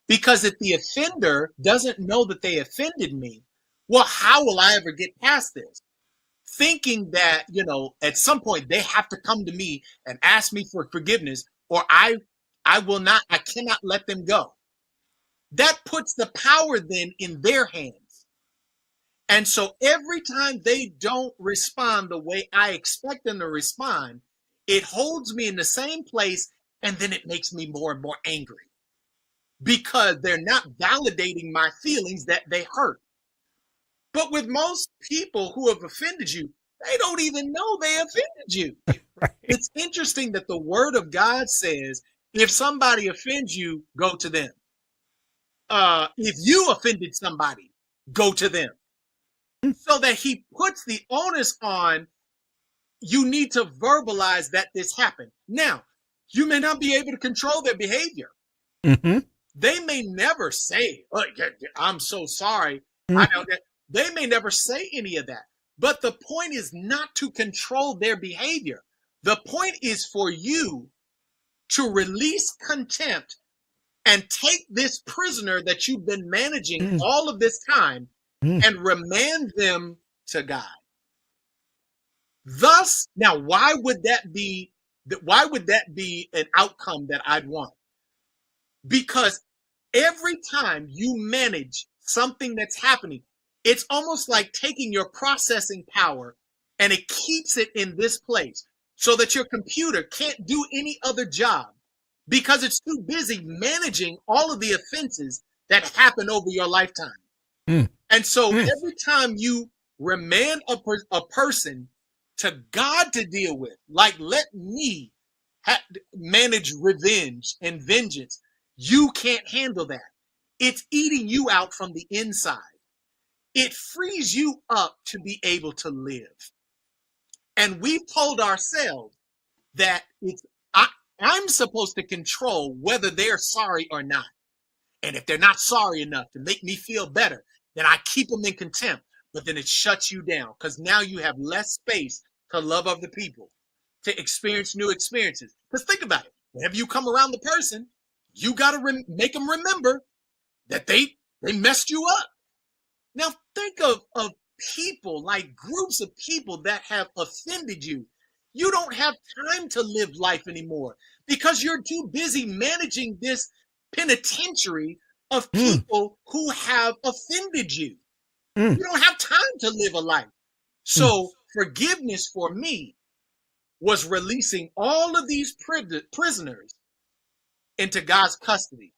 Because if the offender doesn't know that they offended me, well, how will I ever get past this? Thinking that, you know, at some point they have to come to me and ask me for forgiveness, or I cannot let them go. That puts the power then in their hands. And so every time they don't respond the way I expect them to respond, it holds me in the same place, and then it makes me more and more angry because they're not validating my feelings that they hurt. But with most people who have offended you, they don't even know they offended you. Right. It's interesting that the Word of God says, if somebody offends you, go to them. If you offended somebody, go to them. So that he puts the onus on, you need to verbalize that this happened. Now, you may not be able to control their behavior. Mm-hmm. They may never say, oh, I'm so sorry. Mm-hmm. I know that. They may never say any of that. But the point is not to control their behavior. The point is for you to release contempt and take this prisoner that you've been managing all of this time and remand them to God. Thus, now why would that be an outcome that I'd want? Because every time you manage something that's happening, it's almost like taking your processing power and it keeps it in this place so that your computer can't do any other job because it's too busy managing all of the offenses that happen over your lifetime. And so every time you remand a person to God to deal with, like, let me manage revenge and vengeance, you can't handle that. It's eating you out from the inside. It frees you up to be able to live. And we've told ourselves that I'm supposed to control whether they're sorry or not. And if they're not sorry enough to make me feel better, then I keep them in contempt. But then it shuts you down because now you have less space to love other people, to experience new experiences. Because think about it. Whenever you come around the person, you got to make them remember that they messed you up. Now think of people, like groups of people that have offended you. You don't have time to live life anymore because you're too busy managing this penitentiary of people who have offended you. You don't have time to live a life. So forgiveness for me was releasing all of these prisoners into God's custody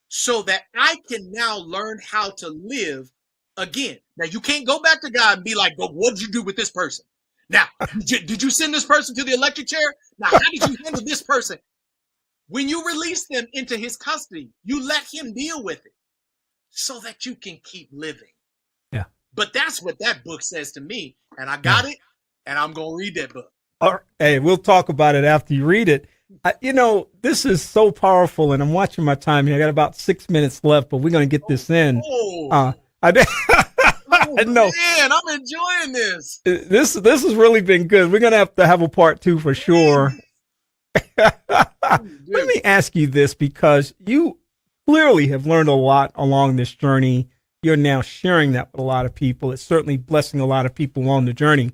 so that I can now learn how to live again. Now, you can't go back to God and be like, "Well, what did you do with this person? Now, did you send this person to the electric chair? Now, how did you handle this person?" When you release them into his custody, you let him deal with it so that you can keep living. Yeah. But that's what that book says to me. And I got it, and I'm going to read that book. Hey, we'll talk about it after you read it. This is so powerful, and I'm watching my time here. I got about 6 minutes left, but we're going to get this in. I know. Man, I'm enjoying this. This has really been good. We're going to have a part 2 for sure. Let me ask you this, because you clearly have learned a lot along this journey. You're now sharing that with a lot of people. It's certainly blessing a lot of people on the journey.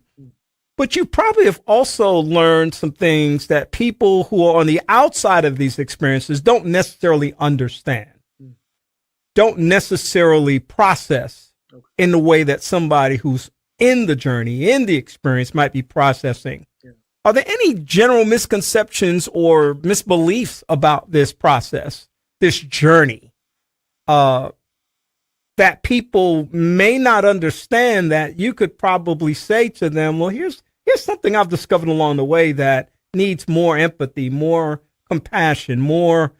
But you probably have also learned some things that people who are on the outside of these experiences don't necessarily understand, don't necessarily process in the way that somebody who's in the journey, in the experience, might be processing. Are there any general misconceptions or misbeliefs about this process, this journey, that people may not understand, that you could probably say to them, well, here's something I've discovered along the way that needs more empathy, more compassion, more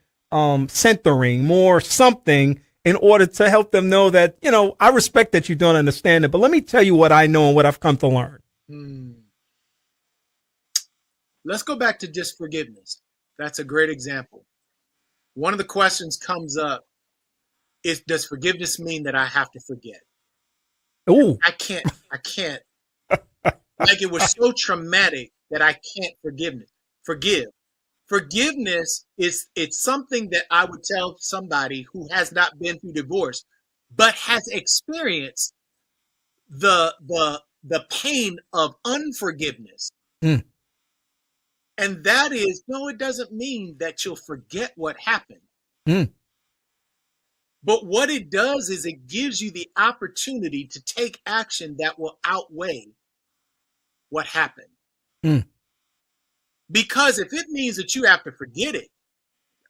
centering, more something, in order to help them know that, I respect that you don't understand it, but let me tell you what I know and what I've come to learn. Let's go back to just forgiveness. That's a great example. One of the questions comes up is, does forgiveness mean that I have to forget? Ooh. I can't. Like, it was so traumatic that I can't forgive. Forgiveness it's something that I would tell somebody who has not been through divorce, but has experienced the pain of unforgiveness. And that is, no, it doesn't mean that you'll forget what happened. But what it does is it gives you the opportunity to take action that will outweigh what happened. Because if it means that you have to forget it,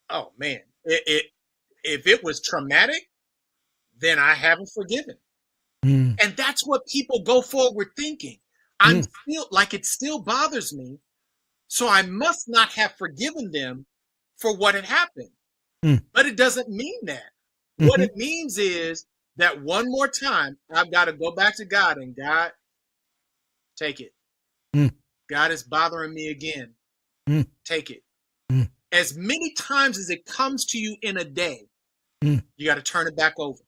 oh man, if it was traumatic, then I haven't forgiven. And that's what people go forward thinking. I'm still, like, it still bothers me, so I must not have forgiven them for what had happened. But it doesn't mean that. What it means is that one more time, I've got to go back to God and God, take it. God is bothering me again. Take it. As many times as it comes to you in a day, you got to turn it back over.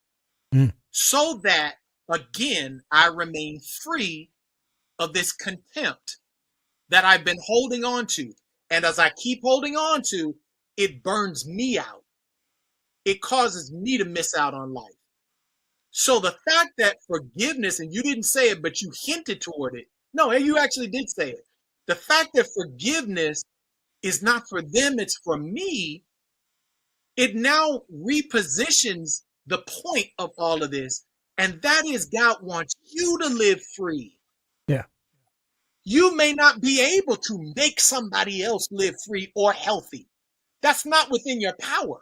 So that, again, I remain free of this contempt that I've been holding on to. And as I keep holding on to, it burns me out. It causes me to miss out on life. So the fact that forgiveness, and you didn't say it, but you hinted toward it. No, you actually did say it. The fact that forgiveness is not for them, it's for me, it now repositions the point of all of this. And that is, God wants you to live free. Yeah. You may not be able to make somebody else live free or healthy. That's not within your power.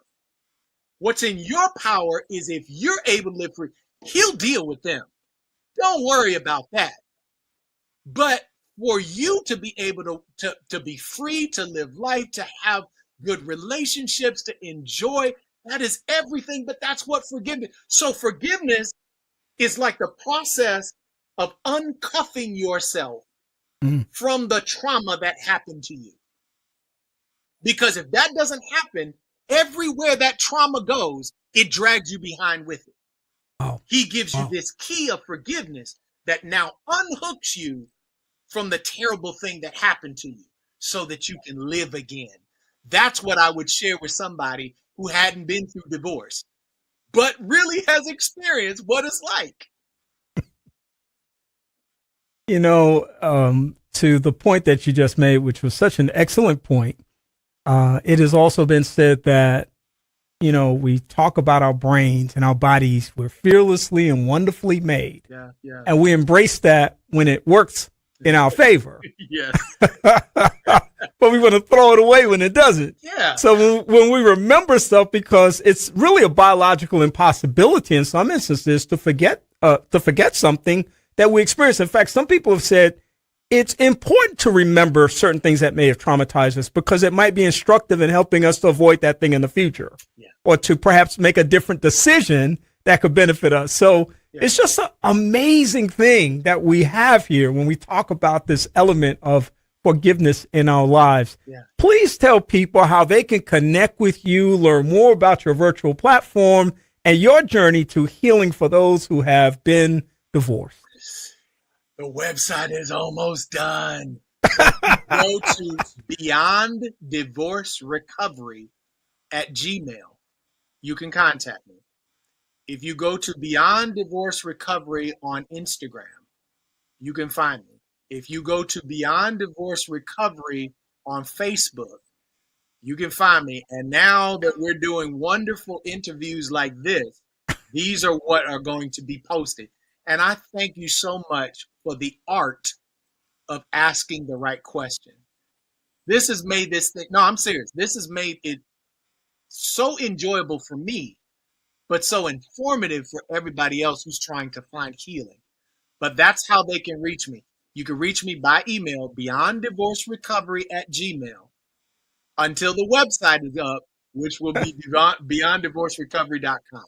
What's in your power is if you're able to live free, He'll deal with them. Don't worry about that. But for you to be able to be free, to live life, to have good relationships, to enjoy, that is everything. But that's what forgiveness. So forgiveness is like the process of uncuffing yourself from the trauma that happened to you. Because if that doesn't happen, everywhere that trauma goes, it drags you behind with it. He gives you this key of forgiveness that now unhooks you from the terrible thing that happened to you so that you can live again. That's what I would share with somebody who hadn't been through divorce, but really has experienced what it's like. You know, to the point that you just made, which was such an excellent point, it has also been said that, you know, we talk about our brains and our bodies. We're fearlessly and wonderfully made. Yeah. And we embrace that when it works in our favor. Yes. But we want to throw it away when it doesn't. Yeah. So when we remember stuff, because it's really a biological impossibility in some instances to forget something that we experience. In fact, some people have said it's important to remember certain things that may have traumatized us because it might be instructive in helping us to avoid that thing in the future, or to perhaps make a different decision that could benefit us. So it's just an amazing thing that we have here when we talk about this element of forgiveness in our lives. Please tell people how they can connect with you, learn more about your virtual platform and your journey to healing for those who have been divorced. The website is almost done. Go to Beyond Divorce Recovery at Gmail. You can contact me. If you go to Beyond Divorce Recovery on Instagram, you can find me. If you go to Beyond Divorce Recovery on Facebook, you can find me. And now that we're doing wonderful interviews like this, these are what are going to be posted. And I thank you so much for the art of asking the right question. This has made this thing, no, I'm serious. This has made it so enjoyable for me, but so informative for everybody else who's trying to find healing. But that's how they can reach me. You can reach me by email, beyonddivorcerecovery at Gmail, until the website is up, which will be beyonddivorcerecovery.com.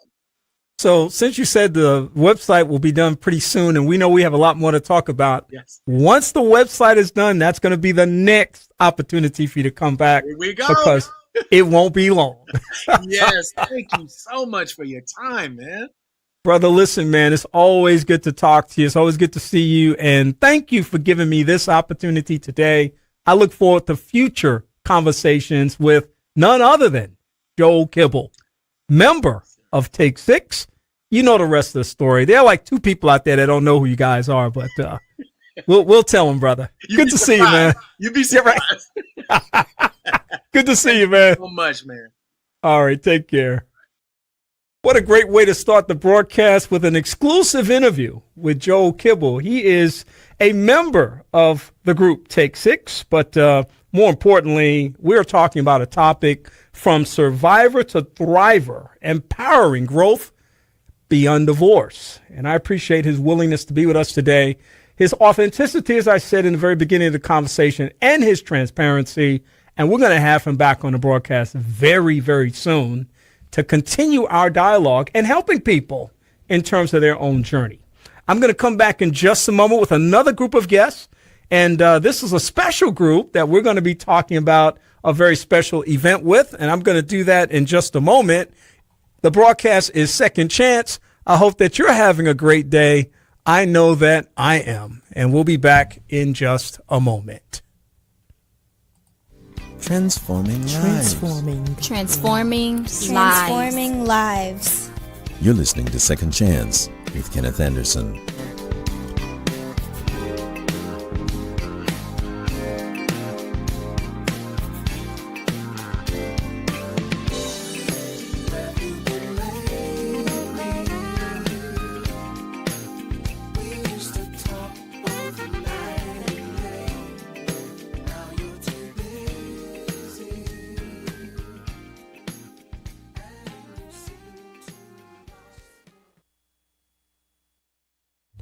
So since you said the website will be done pretty soon, and we know we have a lot more to talk about, once the website is done, that's going to be the next opportunity for you to come back. Here we go. Because it won't be long. Yes. Thank you so much for your time, man. Brother, listen, man, it's always good to talk to you. It's always good to see you. And thank you for giving me this opportunity today. I look forward to future conversations with none other than Joel Kibble, member of Take Six. You know the rest of the story. There are like two people out there that don't know who you guys are, but we'll tell them, brother. Good to see you, man. You'd be surprised. Right. Good to see you, man. So much, man. All right, take care. What a great way to start the broadcast with an exclusive interview with Joel Kibble. He is a member of the group Take Six, but more importantly, we're talking about a topic from survivor to thriver, empowering growth beyond divorce. And I appreciate his willingness to be with us today, his authenticity, as I said in the very beginning of the conversation, and his transparency. And we're going to have him back on the broadcast very, very soon to continue our dialogue and helping people in terms of their own journey. I'm going to come back in just a moment with another group of guests. And this is a special group that we're going to be talking about a very special event with. And I'm going to do that in just a moment. The broadcast is Second Chance. I hope that you're having a great day. I know that I am. And we'll be back in just a moment. Transforming lives. Transforming lives. You're listening to Second Chance with Kenneth Anderson.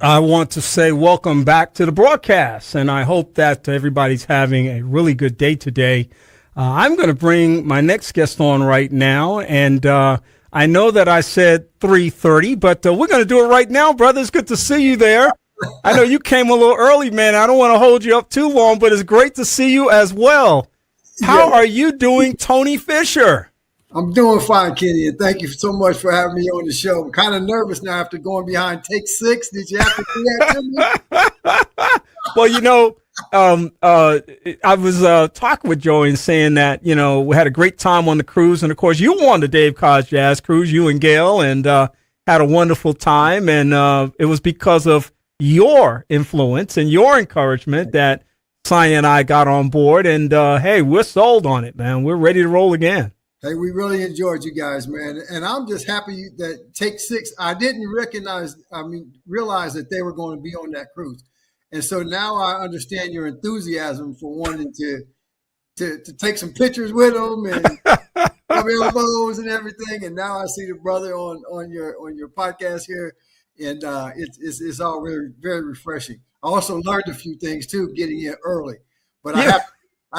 I want to say welcome back to the broadcast, and I hope that everybody's having a really good day today. I'm going to bring my next guest on right now, and I know that I said 3:30, but we're going to do it right now, brother. It's good to see you there. I know you came a little early, man. I don't want to hold you up too long, but it's great to see you as well. How are you doing, Tony Fisher? I'm doing fine, Kenny, and thank you so much for having me on the show. I'm kind of nervous now after going behind take 6. Did you have to do that to me? Well, you know, I was talking with Joey and saying that, you know, we had a great time on the cruise. And, of course, you were on the Dave Coz Jazz Cruise, you and Gail, and had a wonderful time. And it was because of your influence and your encouragement that Sonia and I got on board. And, hey, we're sold on it, man. We're ready to roll again. Hey, we really enjoyed you guys, man. And I'm just happy that Take 6, I didn't realize that they were going to be on that cruise. And so now I understand your enthusiasm for wanting to take some pictures with them and rub elbows and everything. And now I see the brother on your podcast here. And it's all very, very refreshing. I also learned a few things, too, getting in early. But I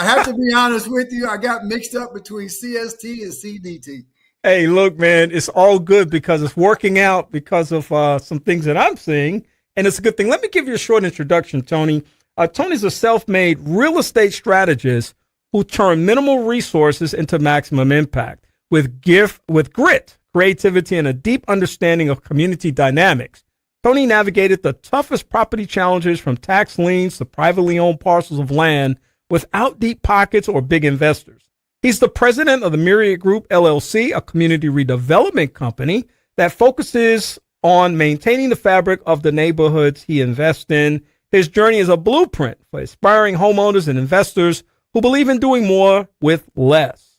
have to be honest with you. I got mixed up between CST and CDT. Hey, look, man, it's all good because it's working out because of some things that I'm seeing, and it's a good thing. Let me give you a short introduction, Tony. Tony's a self-made real estate strategist who turned minimal resources into maximum impact with grit, creativity, and a deep understanding of community dynamics. Tony navigated the toughest property challenges from tax liens to privately owned parcels of land without deep pockets or big investors. He's the president of the Myriad Group LLC, a community redevelopment company that focuses on maintaining the fabric of the neighborhoods he invests in. His journey is a blueprint for aspiring homeowners and investors who believe in doing more with less.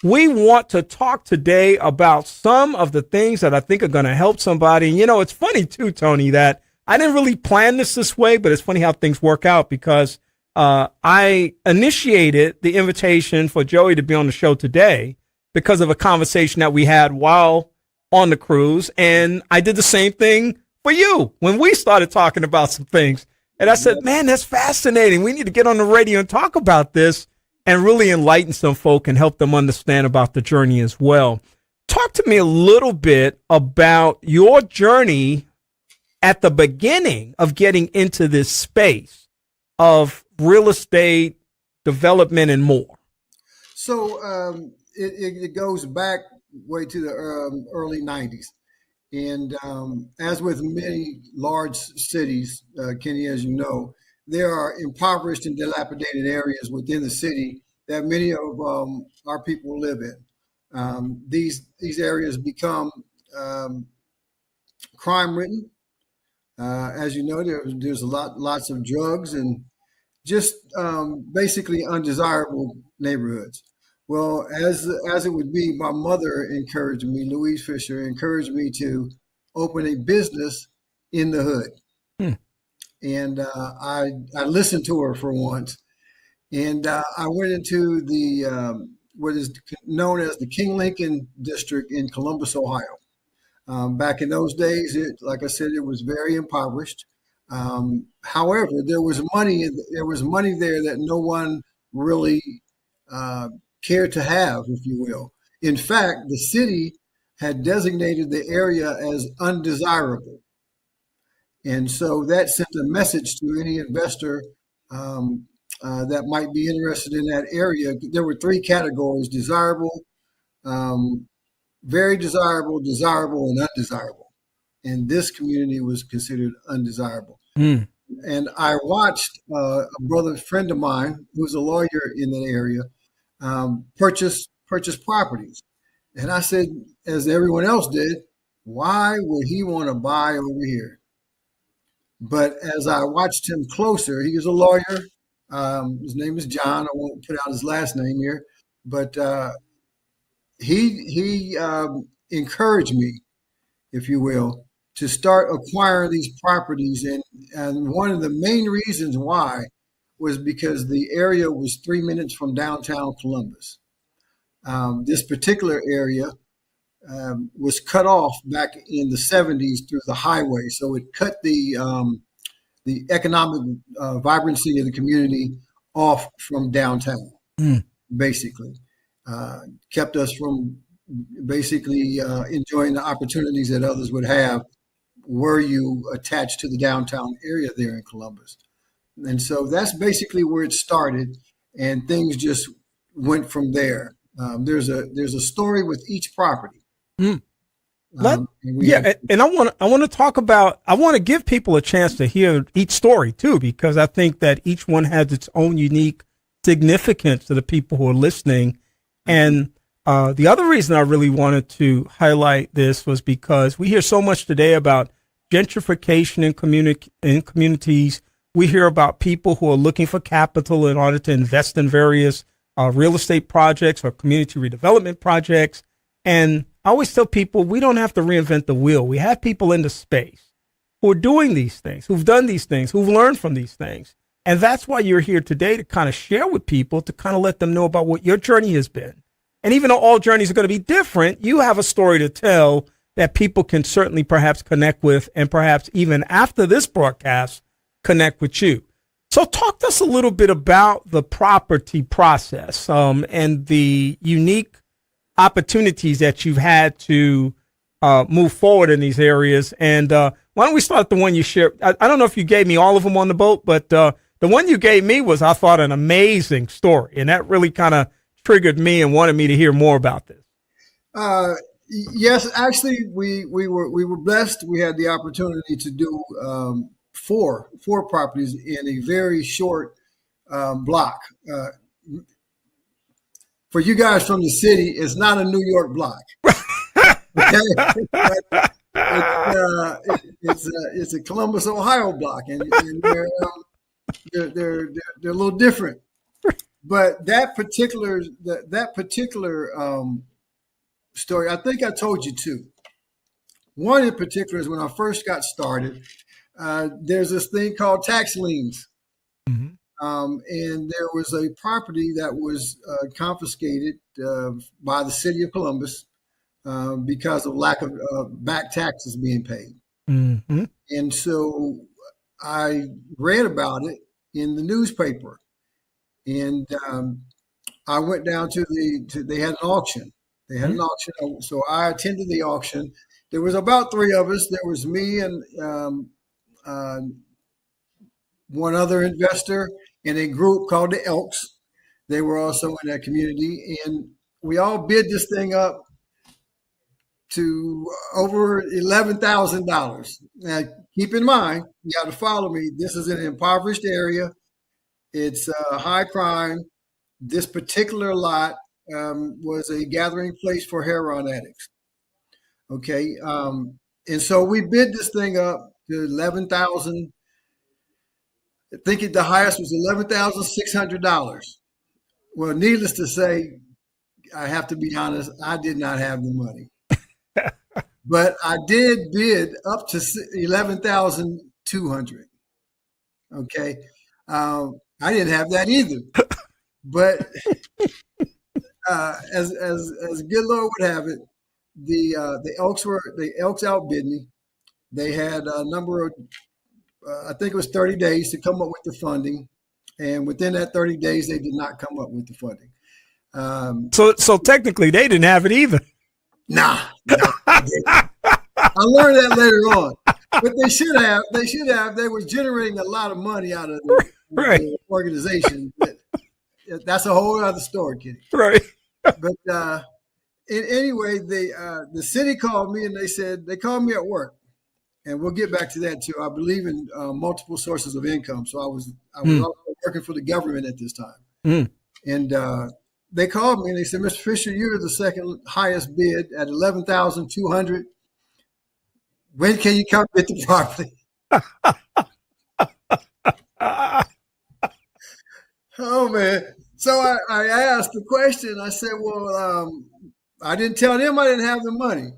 We want to talk today about some of the things that I think are going to help somebody. And, you know, it's funny, too, Tony, that I didn't really plan this way, but it's funny how things work out because I initiated the invitation for Joey to be on the show today because of a conversation that we had while on the cruise. And I did the same thing for you when we started talking about some things. And I said, man, that's fascinating. We need to get on the radio and talk about this and really enlighten some folk and help them understand about the journey as well. Talk to me a little bit about your journey at the beginning of getting into this space of real estate development and more. So it goes back way to the early 90s. And as with many large cities, Kenny, as you know, there are impoverished and dilapidated areas within the city that many of our people live in. These areas become crime-ridden. As you know, there's lots of drugs and just basically undesirable neighborhoods. Well, as it would be, my mother encouraged me, Louise Fisher, encouraged me to open a business in the hood. And I listened to her for once. And I went into the what is known as the King Lincoln District in Columbus, Ohio. Back in those days, like I said, it was very impoverished. However, there was money there that no one really cared to have, if you will. In fact, the city had designated the area as undesirable. And so that sent a message to any investor that might be interested in that area. There were three categories: desirable, very desirable, desirable, and undesirable. And this community was considered undesirable. Mm. And I watched a brother friend of mine who's a lawyer in that area purchase properties. And I said, as everyone else did, why would he want to buy over here? But as I watched him closer, he was a lawyer. His name is John. I won't put out his last name here, but he encouraged me, if you will, to start acquiring these properties. And one of the main reasons why was because the area was 3 minutes from downtown Columbus. This particular area was cut off back in the 70s through the highway. So it cut the economic vibrancy of the community off from downtown, basically. Kept us from basically enjoying the opportunities that others would have were you attached to the downtown area there in Columbus. And so that's basically where it started, and things just went from there. There's a story with each property. And I want to talk about. I want to give people a chance to hear each story too, because I think that each one has its own unique significance to the people who are listening. And the other reason I really wanted to highlight this was because we hear so much today about gentrification in communities. We hear about people who are looking for capital in order to invest in various real estate projects or community redevelopment projects. And I always tell people we don't have to reinvent the wheel. We have people in the space who are doing these things, who've done these things, who've learned from these things. And that's why you're here today, to kind of share with people, to kind of let them know about what your journey has been. And even though all journeys are going to be different, you have a story to tell that people can certainly perhaps connect with, and perhaps even after this broadcast, connect with you. So talk to us a little bit about the property process and the unique opportunities that you've had to move forward in these areas. And why don't we start with the one you shared? I don't know if you gave me all of them on the boat, but the one you gave me was, I thought, an amazing story. And that really kind of triggered me and wanted me to hear more about this. Yes, actually, we were blessed. We had the opportunity to do four properties in a very short block. For you guys from the city, it's not a New York block. Okay, it's a Columbus, Ohio block, and they're a little different. But that particular story, I think I told you two. One in particular is when I first got started. There's this thing called tax liens. Mm-hmm. And there was a property that was confiscated by the city of Columbus because of lack of back taxes being paid. Mm-hmm. And so I read about it in the newspaper, and I went down to they had an auction. They had an auction, so I attended the auction. There was about three of us. There was me and one other investor in a group called the Elks. They were also in that community, and we all bid this thing up to over $11,000. Now, keep in mind, you got to follow me. This is an impoverished area. It's high crime. This particular lot was a gathering place for heroin addicts. Okay, and so we bid this thing up to $11,000. I think the highest was $11,600. Well, needless to say, I have to be honest, I did not have the money. But I did bid up to $11,200. Okay. I didn't have that either. But as good Lord would have it, the Elks outbid me. They had a number of I think it was 30 days to come up with the funding. And within that 30 days, they did not come up with the funding. So technically, they didn't have it either. Nah. I learned that later on. But they should have. They were generating a lot of money out of the organization. But that's a whole other story, Kenny. Right. But anyway, the city called me and they called me at work. And we'll get back to that too. I believe in multiple sources of income. So I was also working for the government at this time. And they called me and they said, Mr. Fisher, you're the second highest bid at $11,200. When can you come get the property? Oh man. So I asked the question. I said, well, I didn't tell them I didn't have the money.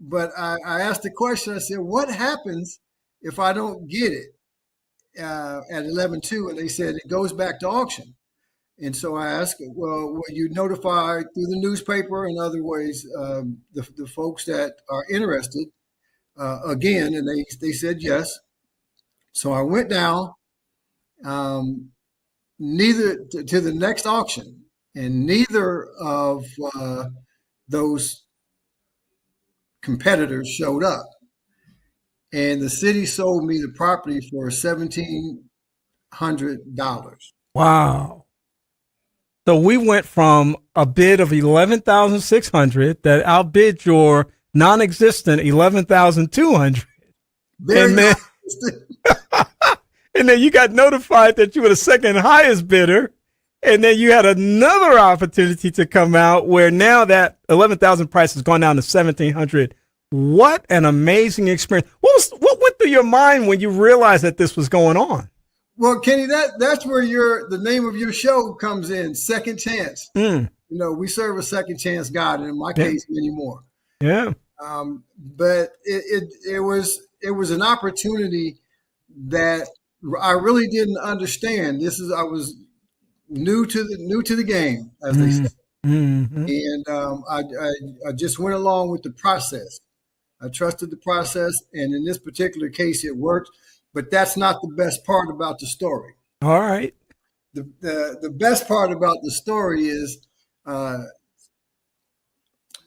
But I asked the question. I said, what happens if I don't get it at 11.2? And they said, it goes back to auction. And so I asked, well, will you notify through the newspaper and other ways the folks that are interested again? And they said yes. So I went down to the next auction, and neither of those competitors showed up, and the city sold me the property for $1,700. Wow. So we went from a bid of $11,600 that outbid your non-existent $11,200. And then you got notified that you were the second highest bidder. And then you had another opportunity to come out where now that 11,000 price has gone down to 1,700. What an amazing experience. What went through your mind when you realized that this was going on? Well, Kenny, that's where the name of your show comes in, Second Chance. You know, we serve a second chance God, and in my case, many more. Yeah. But it was an opportunity that I really didn't understand. I was new to the game, as they say. And I just went along with the process. I trusted the process, and in this particular case, it worked. But that's not the best part about the story. All right. The best part about the story is,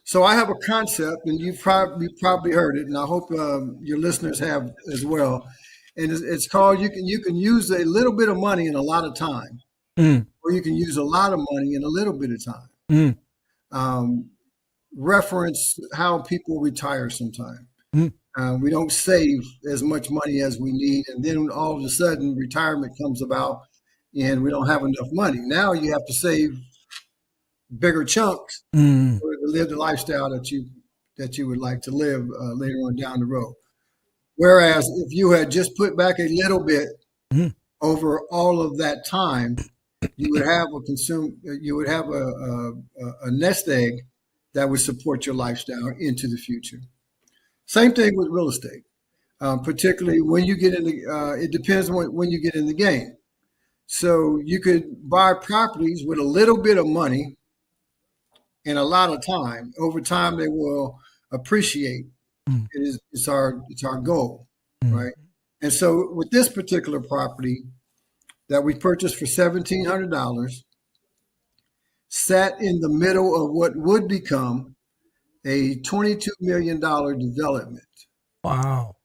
so I have a concept, and you've probably heard it, and I hope your listeners have as well. And it's called you can use a little bit of money in a lot of time. Or you can use a lot of money in a little bit of time. Reference how people retire sometimes. We don't save as much money as we need. And then all of a sudden retirement comes about and we don't have enough money. Now you have to save bigger chunks to live the lifestyle that you would like to live later on down the road. Whereas if you had just put back a little bit over all of that time, you would have a nest egg that would support your lifestyle into the future. Same thing with real estate, particularly when you get in it depends on when you get in the game. So you could buy properties with a little bit of money and a lot of time. Over time, they will appreciate. It's our goal, right? And so with this particular property that we purchased for $1,700, sat in the middle of what would become a $22 million development. Wow.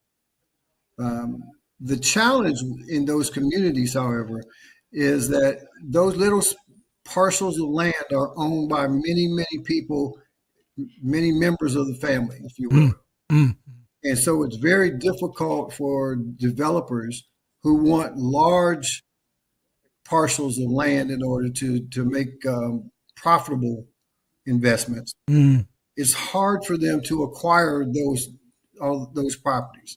The challenge in those communities, however, is that those little parcels of land are owned by many, many people, many members of the family, if you will. And so it's very difficult for developers who want large parcels of land in order to make profitable investments. It's hard for them to acquire all those properties.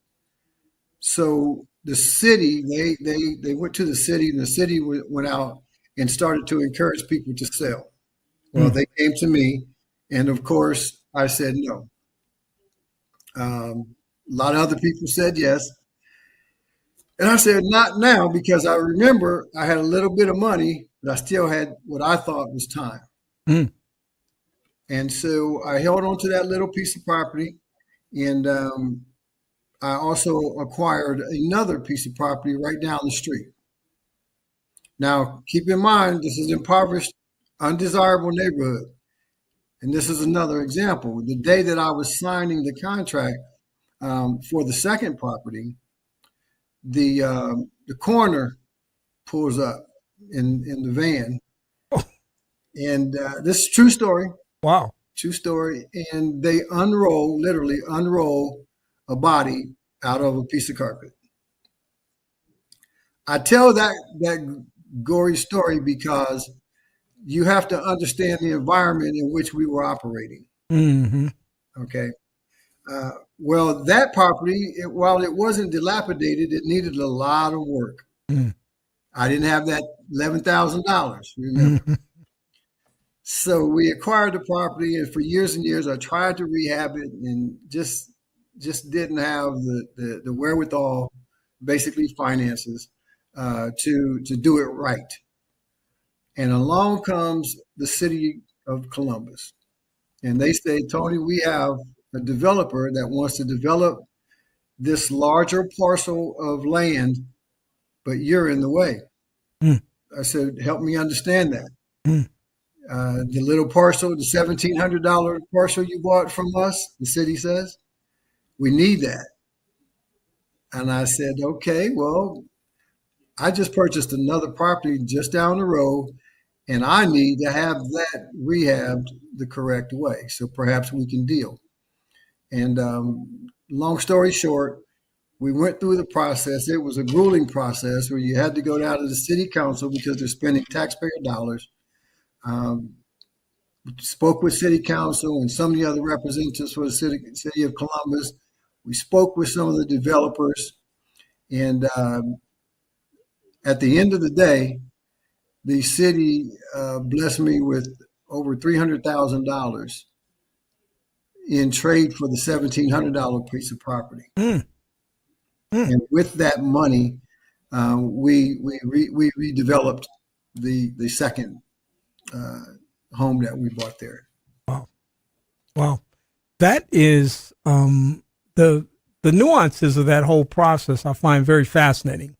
So the city, they went to the city, and the city went out and started to encourage people to sell. Well, they came to me, and of course, I said no. A lot of other people said yes. And I said, not now, because I remember I had a little bit of money, but I still had what I thought was time. And so I held on to that little piece of property. And I also acquired another piece of property right down the street. Now, keep in mind, this is impoverished, undesirable neighborhood. And this is another example. The day that I was signing the contract for the second property, the coroner pulls up in the van, and this is a true story. Wow. True story. And they literally unroll a body out of a piece of carpet. I tell that gory story because you have to understand the environment in which we were operating. Mm-hmm. Okay. Well, that property, while it wasn't dilapidated, it needed a lot of work. Mm. I didn't have that $11,000, remember? Mm-hmm. So we acquired the property, and for years and years, I tried to rehab it and just didn't have the wherewithal, basically finances, to do it right. And along comes the city of Columbus. And they say, Tony, we have a developer that wants to develop this larger parcel of land, but you're in the way. Mm. I said, help me understand that. Mm. The little parcel, the $1,700 parcel you bought from us, the city says, we need that. And I said, okay, well, I just purchased another property just down the road, and I need to have that rehabbed the correct way. So perhaps we can deal. And long story short, we went through the process. It was a grueling process where you had to go down to the city council because they're spending taxpayer dollars. Spoke with city council and some of the other representatives for the city of Columbus. We spoke with some of the developers. And at the end of the day, the city blessed me with over $300,000 in trade for the $1,700 piece of property. Mm. Mm. And with that money, we redeveloped the second home that we bought there. Wow. That is the nuances of that whole process I find very fascinating.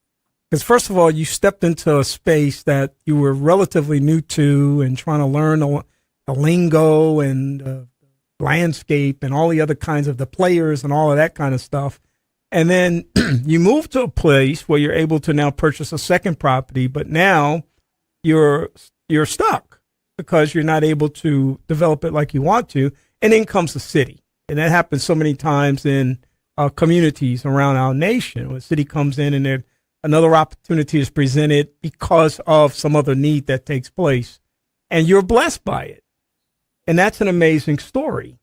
Because first of all, you stepped into a space that you were relatively new to and trying to learn the lingo and landscape and all the other kinds of the players and all of that kind of stuff. And then you move to a place where you're able to now purchase a second property, but now you're stuck because you're not able to develop it like you want to. And in comes the city. And that happens so many times in communities around our nation. When the city comes in and another opportunity is presented because of some other need that takes place, and you're blessed by it. And that's an amazing story.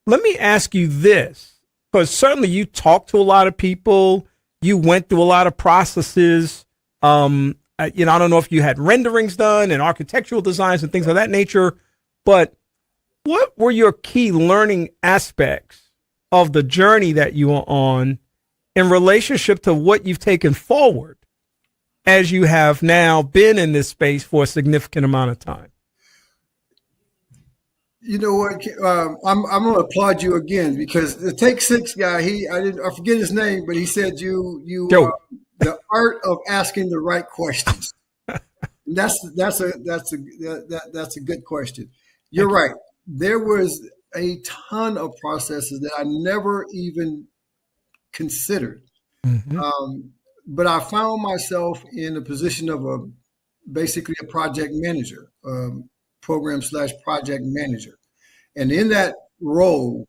Let me ask you this, because certainly you talked to a lot of people. You went through a lot of processes. I don't know if you had renderings done and architectural designs and things of that nature, but what were your key learning aspects of the journey that you were on in relationship to what you've taken forward as you have now been in this space for a significant amount of time? You know what? I'm going to applaud you again because the Take Six guy, I forget his name, but he said the art of asking the right questions. That's a good question. You're right. There was a ton of processes that I never even considered. Mm-hmm. But I found myself in a position of basically a project manager, program/project manager. And in that role,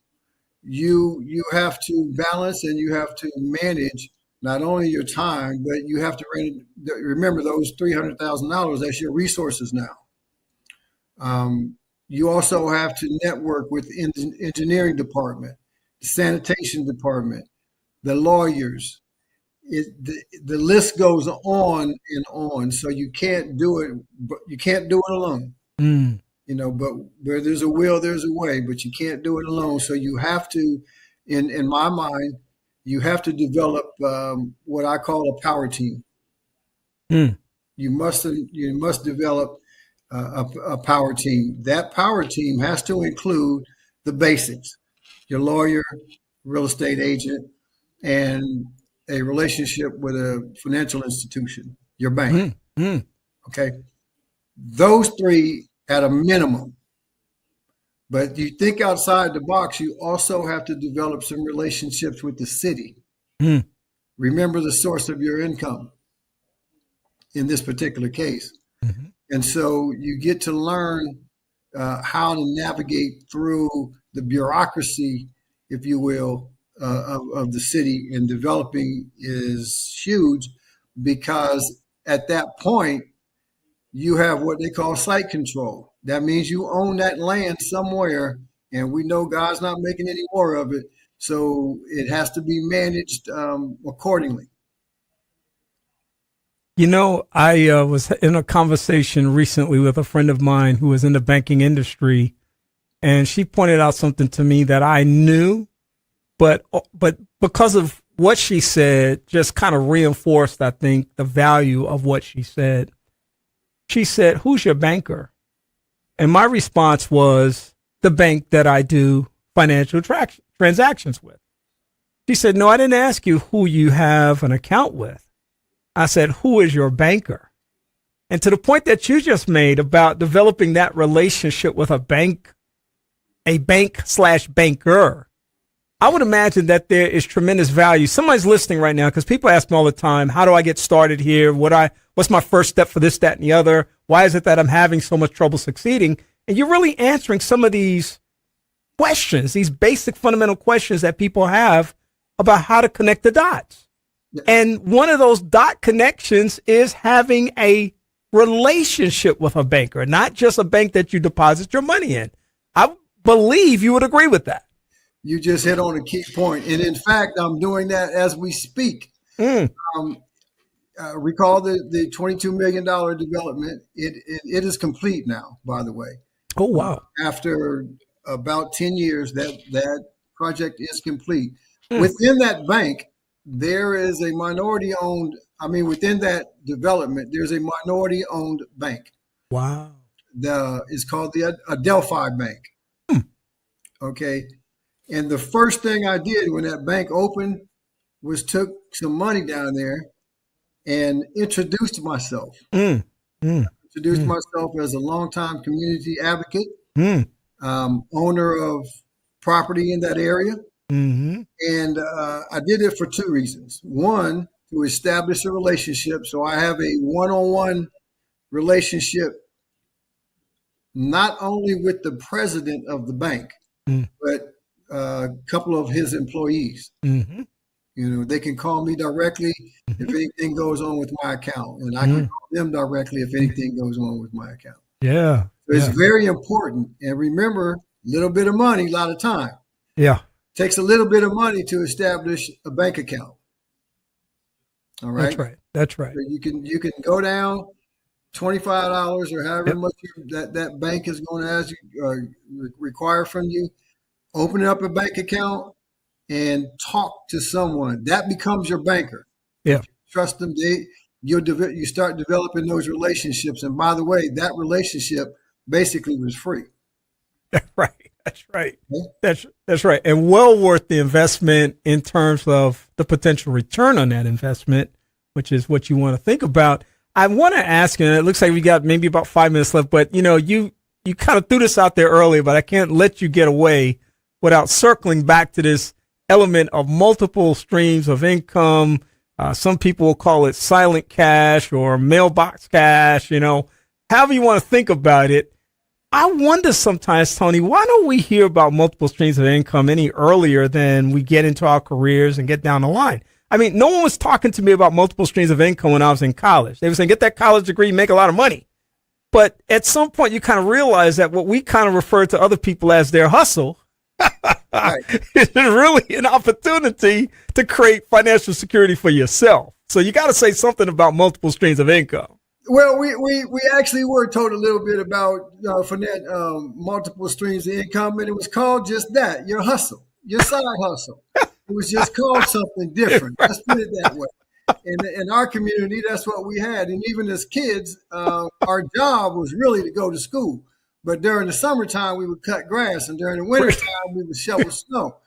you have to balance and you have to manage not only your time, but you have to remember those $300,000, that's your resources now. You also have to network with the engineering department, the sanitation department, the lawyers. The list goes on and on. So you can't do it, but you can't do it alone. Mm. But where there's a will, there's a way, but you can't do it alone. So you have to, in my mind, you have to develop what I call a power team. Mm. You must develop a power team. That power team has to include the basics: your lawyer, real estate agent, and a relationship with a financial institution, your bank. Mm. Okay, those three at a minimum But you think outside the box, you also have to develop some relationships with the city. Hmm. Remember the source of your income in this particular case. Mm-hmm. And so you get to learn how to navigate through the bureaucracy, if you will, of the city. And developing is huge because at that point, you have what they call site control. That means you own that land somewhere, and we know God's not making any more of it. So it has to be managed accordingly. You know, I was in a conversation recently with a friend of mine who was in the banking industry, and she pointed out something to me that I knew, but because of what she said, just kind of reinforced, I think, the value of what she said. She said, "Who's your banker?" And my response was, "The bank that I do financial transactions with." She said, "No, I didn't ask you who you have an account with. I said, who is your banker?" And to the point that you just made about developing that relationship with a bank/banker, I would imagine that there is tremendous value. Somebody's listening right now because people ask me all the time, how do I get started here? What's my first step for this, that, and the other? Why is it that I'm having so much trouble succeeding? And you're really answering some of these questions, these basic fundamental questions that people have about how to connect the dots. And one of those dot connections is having a relationship with a banker, not just a bank that you deposit your money in. I believe you would agree with that. You just hit on a key point. And in fact, I'm doing that as we speak. Recall the $22 million development. It is complete now, by the way. Oh, wow. After about 10 years, that project is complete. Within that bank, there is a within that development, there's a minority-owned bank. Wow. It's called the Adelphi Bank. Okay. And the first thing I did when that bank opened was took some money down there and introduced myself. Introduced myself as a longtime community advocate, owner of property in that area. Mm-hmm. And I did it for two reasons. One, to establish a relationship. So I have a one-on-one relationship, not only with the president of the bank, but a couple of his employees. Mm-hmm. You know, they can call me directly if anything goes on with my account, and I can call them directly if anything goes on with my account. Yeah. So it's very important. And remember, a little bit of money, a lot of time. Yeah. Takes a little bit of money to establish a bank account. All right. That's right. So you can go down $25 or however much that bank is going to ask you require from you. Open up a bank account and talk to someone. That becomes your banker. Yeah. Trust them. You start developing those relationships. And by the way, that relationship basically was free. Right. That's right. And well worth the investment in terms of the potential return on that investment, which is what you want to think about. I want to ask you, and it looks like we got maybe about 5 minutes left, but you kind of threw this out there earlier, but I can't let you get away without circling back to this element of multiple streams of income. Some people will call it silent cash or mailbox cash, however you want to think about it. I wonder sometimes, Tony, why don't we hear about multiple streams of income any earlier than we get into our careers and get down the line? I mean, no one was talking to me about multiple streams of income when I was in college. They were saying, get that college degree, make a lot of money. But at some point, you kind of realize that what we kind of refer to other people as their hustle is really an opportunity to create financial security for yourself. So you got to say something about multiple streams of income. Well, we actually were told a little bit about multiple streams of income, and it was called just that, your hustle, your side hustle. It was just called something different. Let's put it that way. In our community, that's what we had. And even as kids, our job was really to go to school. But during the summertime, we would cut grass, and during the wintertime, we would shovel snow.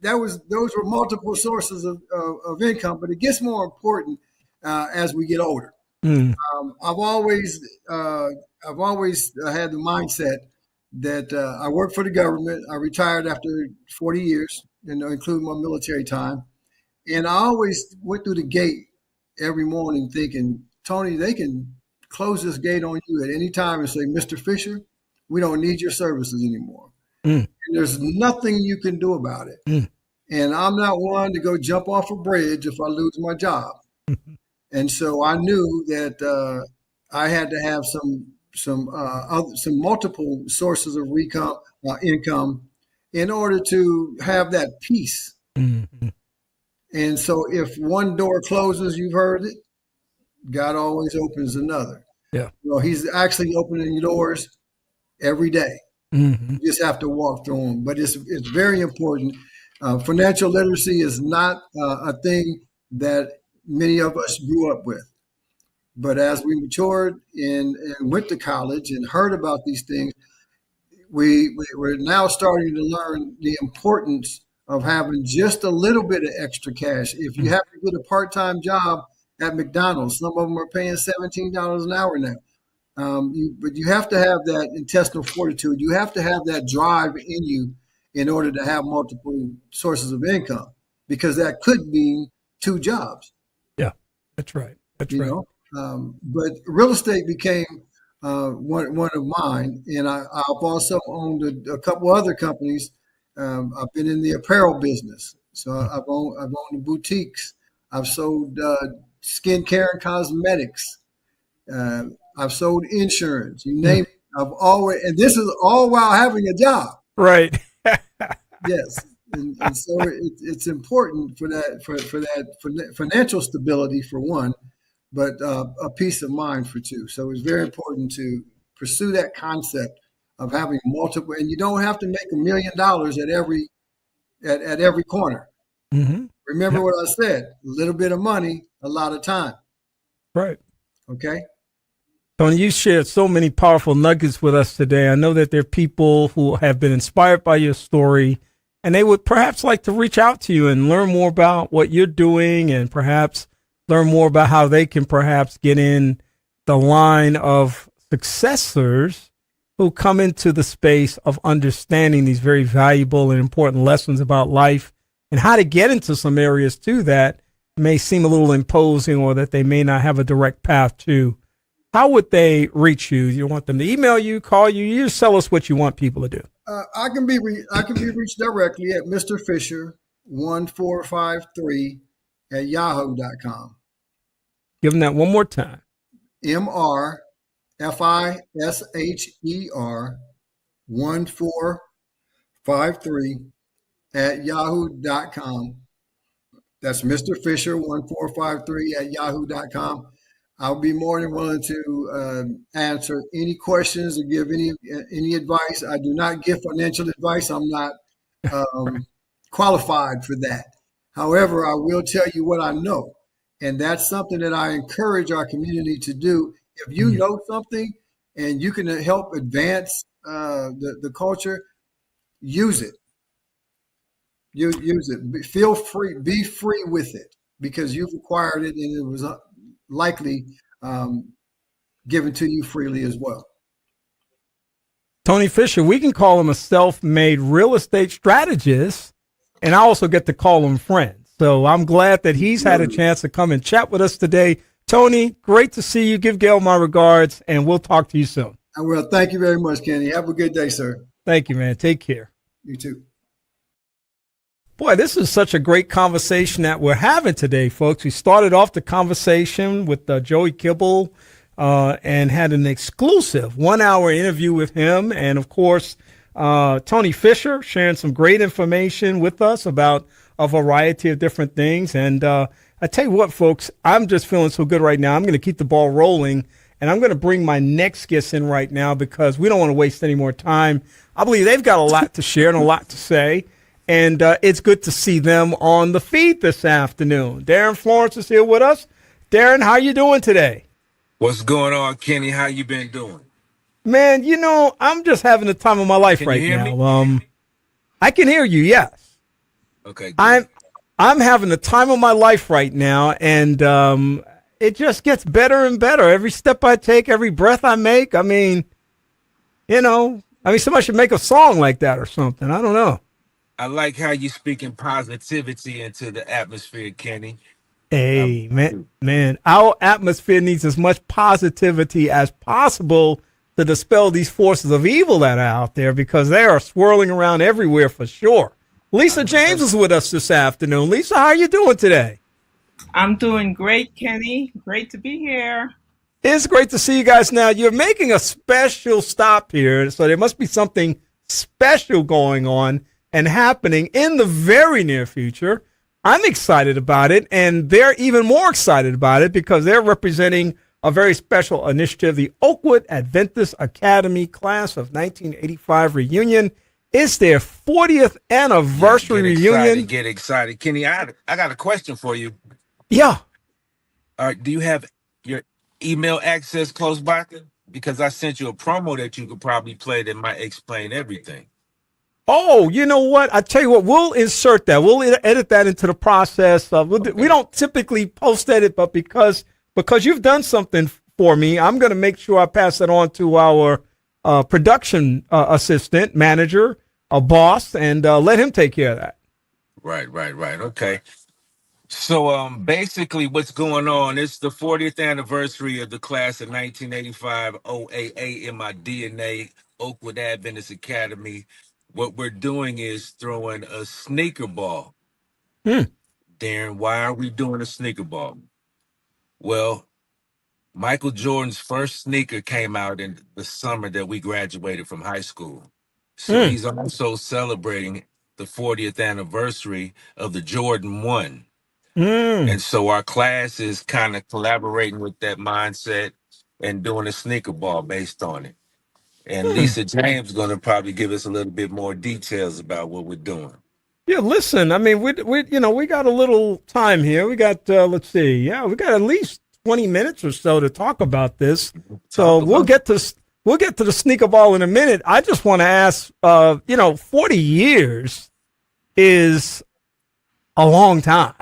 Those were multiple sources of income. But it gets more important as we get older. I've always had the mindset that I worked for the government. I retired after 40 years, including my military time. And I always went through the gate every morning thinking, Tony, they can close this gate on you at any time and say, Mr. Fisher, we don't need your services anymore. And there's nothing you can do about it. And I'm not one to go jump off a bridge if I lose my job. And so I knew that I had to have some multiple sources of income in order to have that peace. And so if one door closes, you've heard it, God always opens another. Yeah. He's actually opening doors every day. You just have to walk through them. But it's very important. Financial literacy is not a thing that many of us grew up with. But as we matured and went to college and heard about these things, we're now starting to learn the importance of having just a little bit of extra cash. If you have to get a part-time job at McDonald's, some of them are paying $17 an hour now. But you have to have that intestinal fortitude. You have to have that drive in you in order to have multiple sources of income, because that could mean 2 jobs. Yeah, that's right. That's right. But real estate became one of mine, and I've also owned a couple other companies. I've been in the apparel business, so I've owned boutiques. I've sold skincare and cosmetics. I've sold insurance. You name it. And this is all while having a job. Right. Yes. And so it's important for that financial stability for one, but a peace of mind for two. So it's very important to pursue that concept of having multiple, and you don't have to make $1 million at every corner. Remember what I said: a little bit of money, a lot of time. Right. Okay. Tony, you shared so many powerful nuggets with us today. I know that there are people who have been inspired by your story, and they would perhaps like to reach out to you and learn more about what you're doing, and perhaps learn more about how they can perhaps get in the line of successors who come into the space of understanding these very valuable and important lessons about life, and how to get into some areas too that may seem a little imposing or that they may not have a direct path to. How would they reach you? You want them to email you, call you? You just tell us what you want people to do. I can be reached directly at Mr. Fisher 1453 at yahoo.com. Give them that one more time. MrFisher 1453 at yahoo.com. That's Mr. Fisher 1453 at yahoo.com. I'll be more than willing to answer any questions or give any advice. I do not give financial advice. I'm not qualified for that. However, I will tell you what I know. And that's something that I encourage our community to do. If you know something and you can help advance the culture, use it. Use it. Feel free. Be free with it, because you've acquired it and it was likely given to you freely as well. Tony Fisher, we can call him a self-made real estate strategist, and I also get to call him friend. So I'm glad that he's had a chance to come and chat with us today. Tony, great to see you. Give Gail my regards, and we'll talk to you soon. I will. Thank you very much, Kenny. Have a good day, sir. Thank you, man. Take care. You too. Boy, this is such a great conversation that we're having today, folks. We started off the conversation with Joey Kibble and had an exclusive 1-hour interview with him. And, of course, Tony Fisher sharing some great information with us about a variety of different things. And I tell you what, folks, I'm just feeling so good right now. I'm going to keep the ball rolling, and I'm going to bring my next guest in right now because we don't want to waste any more time. I believe they've got a lot to share and a lot to say. And it's good to see them on the feed this afternoon. Darin Florence is here with us. Darin, how you doing today? What's going on, Kenny? How you been doing? Man, I'm just having the time of my life Can right you hear now. me? I can hear you, yes. Okay. Good. I'm having the time of my life right now, and it just gets better and better. Every step I take, every breath I make, I mean, I mean, somebody should make a song like that or something. I don't know. I like how you speaking positivity into the atmosphere, Kenny. Hey, man, our atmosphere needs as much positivity as possible to dispel these forces of evil that are out there, because they are swirling around everywhere for sure. Lisa James is with us this afternoon. Lisa, how are you doing today? I'm doing great, Kenny. Great to be here. It's great to see you guys. Now, you're making a special stop here, so there must be something special going on and happening in the very near future. I'm excited about it, and they're even more excited about it because they're representing a very special initiative, the Oakwood Adventist Academy Class of 1985 reunion. It's their 40th anniversary reunion. Get excited. Kenny, I got a question for you. Yeah. All right, do you have your email access close by? Because I sent you a promo that you could probably play that might explain everything. Oh, you know what? I tell you what, we'll insert that. We'll edit that into the process. We don't typically post edit, but because you've done something for me, I'm going to make sure I pass it on to our production assistant, manager, boss, and let him take care of that. Right. Okay. So basically what's going on, it's the 40th anniversary of the class of 1985 OAA in my DNA, Oakwood Adventist Academy. What we're doing is throwing a sneaker ball. Darin, why are we doing a sneaker ball? Well, Michael Jordan's first sneaker came out in the summer that we graduated from high school. So he's also celebrating the 40th anniversary of the Jordan 1. And so our class is kind of collaborating with that mindset and doing a sneaker ball based on it. And Lisa James is going to probably give us a little bit more details about what we're doing. Yeah, listen, I mean, we got a little time here. We got, let's see. Yeah, we got at least 20 minutes or so to talk about this. So we'll get to the sneaker ball in a minute. I just want to ask, 40 years is a long time.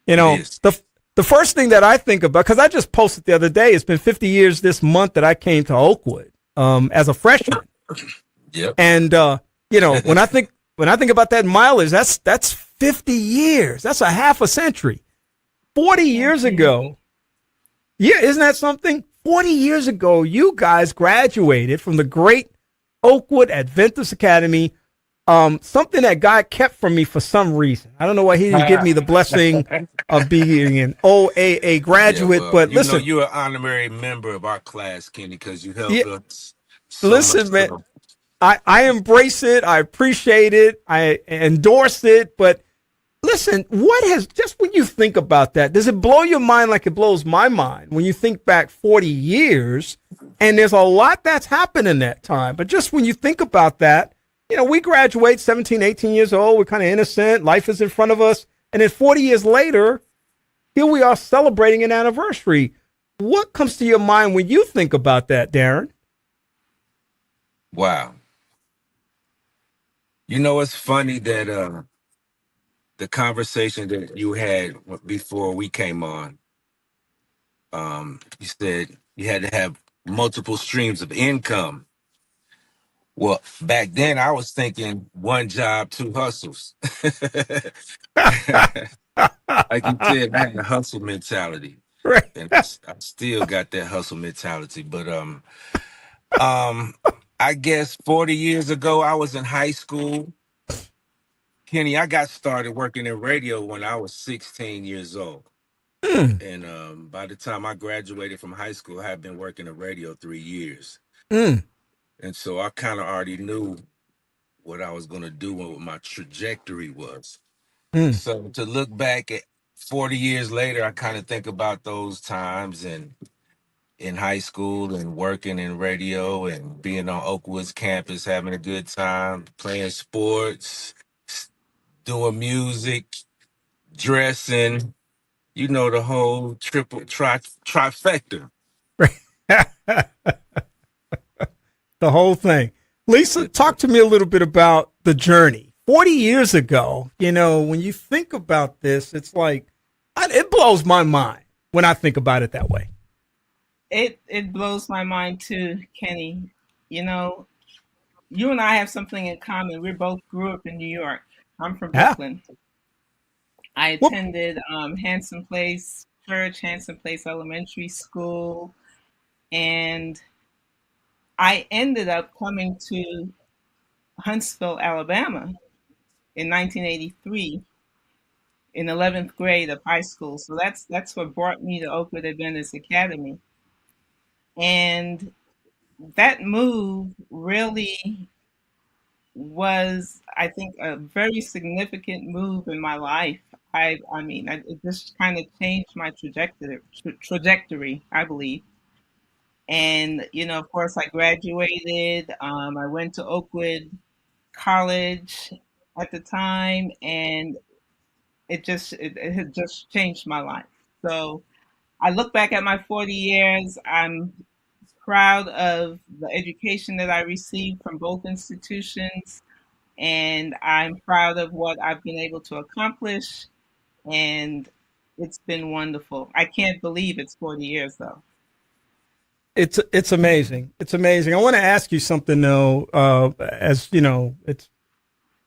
The first thing that I think about, because I just posted the other day, it's been 50 years this month that I came to Oakwood as a freshman. Yep. And when I think about that mileage, that's 50 years. That's a half a century. 40 years ago. Yeah, isn't that something? 40 years ago, you guys graduated from the great Oakwood Adventist Academy. Something that God kept from me for some reason. I don't know why he didn't give me the blessing of being an OAA graduate, but listen. You're an honorary member of our class, Kenny, because you helped us. Listen, man, I embrace it. I appreciate it. I endorse it. But listen, just when you think about that, does it blow your mind like it blows my mind when you think back 40 years? And there's a lot that's happened in that time. But just when you think about that, we graduate 17, 18 years old. We're kind of innocent. Life is in front of us. And then 40 years later, here we are celebrating an anniversary. What comes to your mind when you think about that, Darin? Wow. It's funny that the conversation that you had before we came on, you said you had to have multiple streams of income. Well, back then I was thinking one job, two hustles. Like you said, I had a hustle mentality. Right. And I still got that hustle mentality. But I guess 40 years ago, I was in high school. Kenny, I got started working in radio when I was 16 years old. And by the time I graduated from high school, I had been working in radio 3 years. And so I kind of already knew what I was going to do and what my trajectory was. So to look back at 40 years later, I kind of think about those times and in high school and working in radio and being on Oakwood's campus, having a good time, playing sports, doing music, dressing, the whole trifecta. The whole thing. Lisa, talk to me a little bit about the journey. 40 years ago, when you think about this, it's like, it blows my mind when I think about it that way. It blows my mind too, Kenny. you and I have something in common. We both grew up in New York. I'm from Yeah. Brooklyn. I Well, attended Hanson Place Church, Hanson Place Elementary School, and I ended up coming to Huntsville, Alabama in 1983 in 11th grade of high school. So that's what brought me to Oakwood Adventist Academy. And that move really was, I think, a very significant move in my life. It just kind of changed my trajectory, I believe. And, of course, I graduated. I went to Oakwood College at the time, and it had just changed my life. So I look back at my 40 years. I'm proud of the education that I received from both institutions, and I'm proud of what I've been able to accomplish, and it's been wonderful. I can't believe it's 40 years, though. it's amazing. It's amazing. I want to ask you something though. As you know,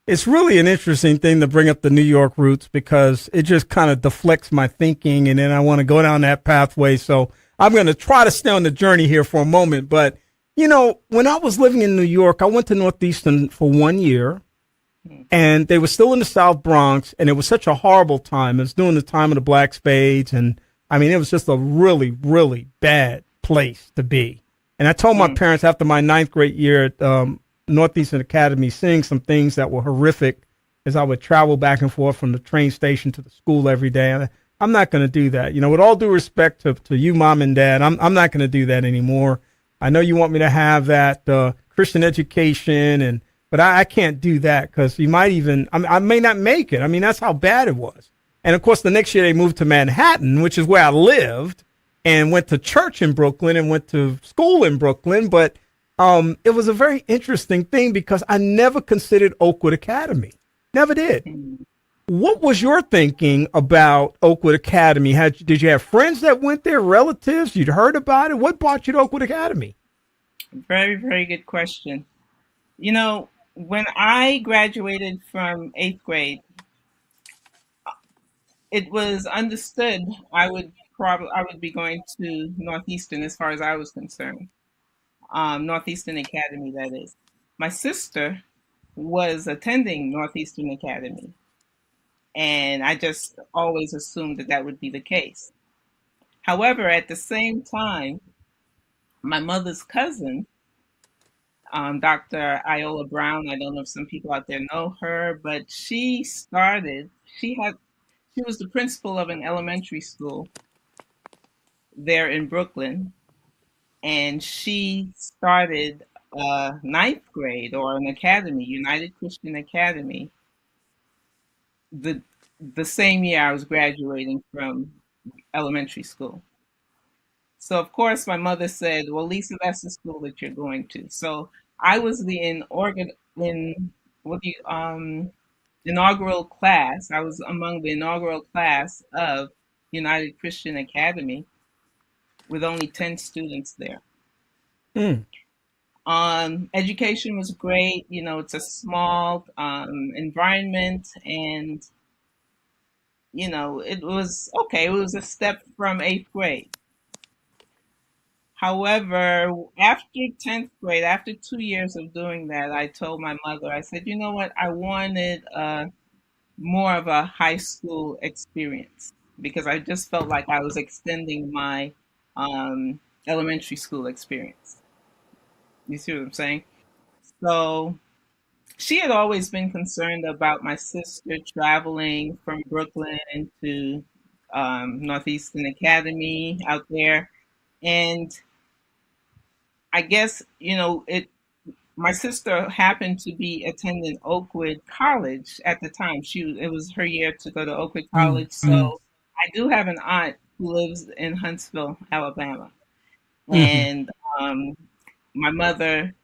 it's really an interesting thing to bring up the New York roots because it just kind of deflects my thinking, and then I want to go down that pathway. So I'm going to try to stay on the journey here for a moment. But when I was living in New York, I went to Northeastern for 1 year. And they were still in the South Bronx, and it was such a horrible time. It was during the time of the Black Spades, and it was just a really, really bad place to be. And I told my parents after my 9th grade year at Northeastern Academy, seeing some things that were horrific as I would travel back and forth from the train station to the school every day. I'm not going to do that. With all due respect to you, Mom and Dad, I'm not going to do that anymore. I know you want me to have that Christian education but I can't do that because you might I may not make it. That's how bad it was. And of course, the next year they moved to Manhattan, which is where I lived, and went to church in Brooklyn and went to school in Brooklyn. But it was a very interesting thing because I never considered Oakwood Academy. Never did. What was your thinking about Oakwood Academy? Did you have friends that went there, relatives? You'd heard about it? What brought you to Oakwood Academy? Very, very good question. When I graduated from 8th grade, it was understood I would be going to Northeastern as far as I was concerned. Northeastern Academy, that is. My sister was attending Northeastern Academy, and I just always assumed that would be the case. However, at the same time, my mother's cousin, Dr. Iola Brown, I don't know if some people out there know her, but she was the principal of an elementary school there in Brooklyn, and she started a 9th grade or an academy, United Christian Academy, the same year I was graduating from elementary school. So of course my mother said, "Well, Lisa, that's the school that you're going to." So I was inaugural class. I was among the inaugural class of United Christian Academy with only 10 students there. Education was great. It's a small environment, and it was okay. It was a step from 8th grade. However, after 10th grade, after 2 years of doing that, I told my mother, I said, you know what, I wanted more of a high school experience because I just felt like I was extending my elementary school experience. You see what I'm saying? So she had always been concerned about my sister traveling from Brooklyn to Northeastern Academy out there. And I guess, my sister happened to be attending Oakwood College at the time. It was her year to go to Oakwood College. So I do have an aunt who lives in Huntsville, Alabama. And my mother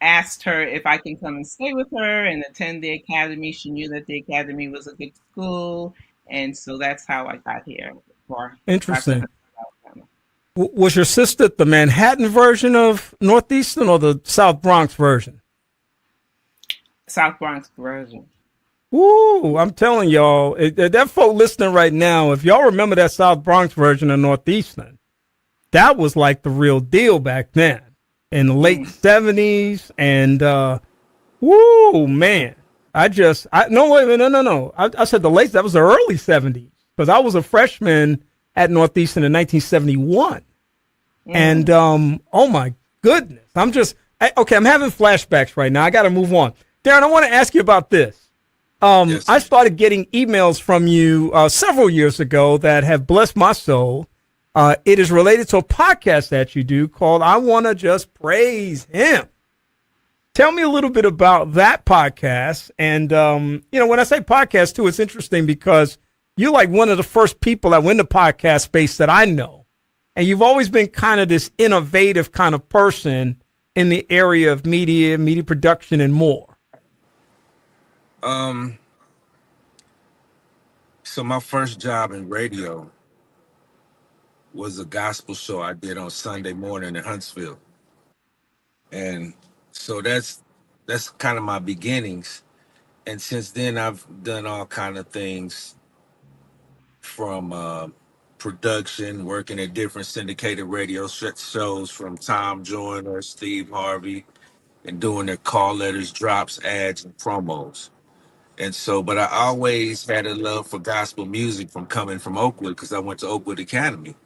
asked her if I can come and stay with her and attend the academy. She knew that the academy was a good school. And so that's how I got here. Interesting. Was your sister the Manhattan version of Northeastern or the South Bronx version? South Bronx version. Woo! I'm telling y'all, that folk listening right now, if y'all remember that South Bronx version of Northeastern, that was like the real deal back then in the late '70s. And woo, man, no, wait, no. I said the late. That was the early '70s because I was a freshman at Northeastern in 1971. And oh my goodness, I'm having flashbacks right now. I got to move on. Darin, I want to ask you about this. Yes. I started getting emails from you several years ago that have blessed my soul. It is related to a podcast that you do called I Want to Just Praise Him. Tell me a little bit about that podcast. And, when I say podcast, too, it's interesting because you're like one of the first people that went into podcast space that I know. And you've always been kind of this innovative kind of person in the area of media production, and more. So my first job in radio was a gospel show I did on Sunday morning in Huntsville. And so that's kind of my beginnings. And since then I've done all kind of things from production, working at different syndicated radio shows from Tom Joyner, Steve Harvey, and doing their call letters, drops, ads, and promos. And so, but I always had a love for gospel music from coming from Oakwood because I went to Oakwood Academy.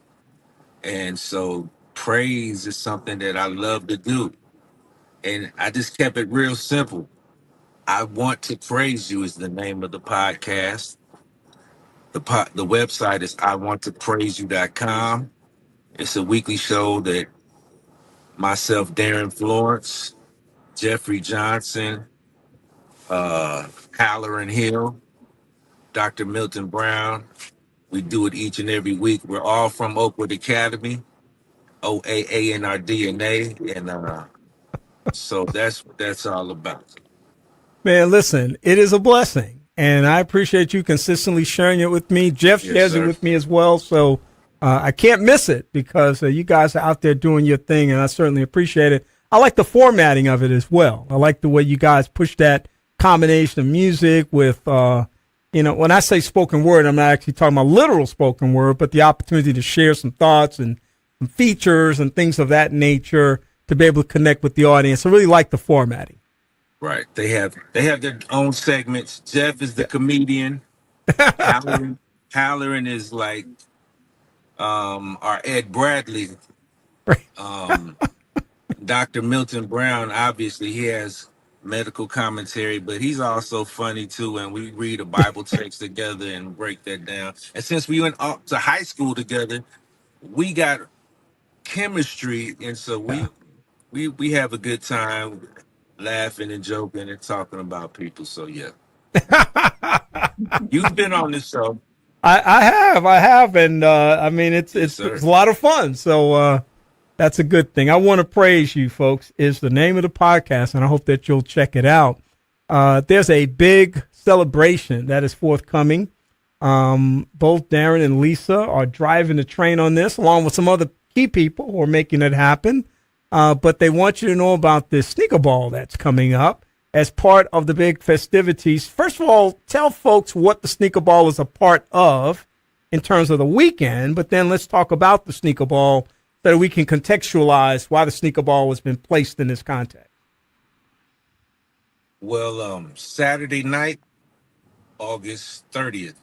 And so praise is something that I love to do. And I just kept it real simple. I Want to Praise You is the name of the podcast. The website is iwanttopraiseyou.com. It's a weekly show that myself, Darin, Florence, Jeffrey Johnson, Halloran Hill, Dr. Milton Brown, we do it each and every week. We're all from Oakwood Academy, OAA in our DNA. And so that's what that's all about. Man, listen, it is a blessing, and I appreciate you consistently sharing it with me. Jeff shares it with me as well, so I can't miss it because you guys are out there doing your thing, and I certainly appreciate it. I like the formatting of it as well. I like the way you guys push that combination of music with, when I say spoken word, I'm not actually talking about literal spoken word, but the opportunity to share some thoughts and some features and things of that nature to be able to connect with the audience. I really like the formatting. Right. They have their own segments. Jeff is the comedian. Halloran is like our Ed Bradley. Dr. Milton Brown, obviously, he has medical commentary, but he's also funny too. And we read a Bible text together and break that down. And since we went up to high school together, we got chemistry, and so we have a good time laughing and joking and talking about people. So yeah. You've been on this show. I have, and I mean it's a lot of fun. So that's a good thing. I Want to Praise You, folks, is the name of the podcast, and I hope that you'll check it out. There's a big celebration that is forthcoming. Both Darin and Lisa are driving the train on this, along with some other key people who are making it happen. But they want you to know about this sneaker ball that's coming up as part of the big festivities. First of all, tell folks what the sneaker ball is a part of in terms of the weekend, but then let's talk about the sneaker ball so that we can contextualize why the sneaker ball has been placed in this context. Well, Saturday night, August 30th,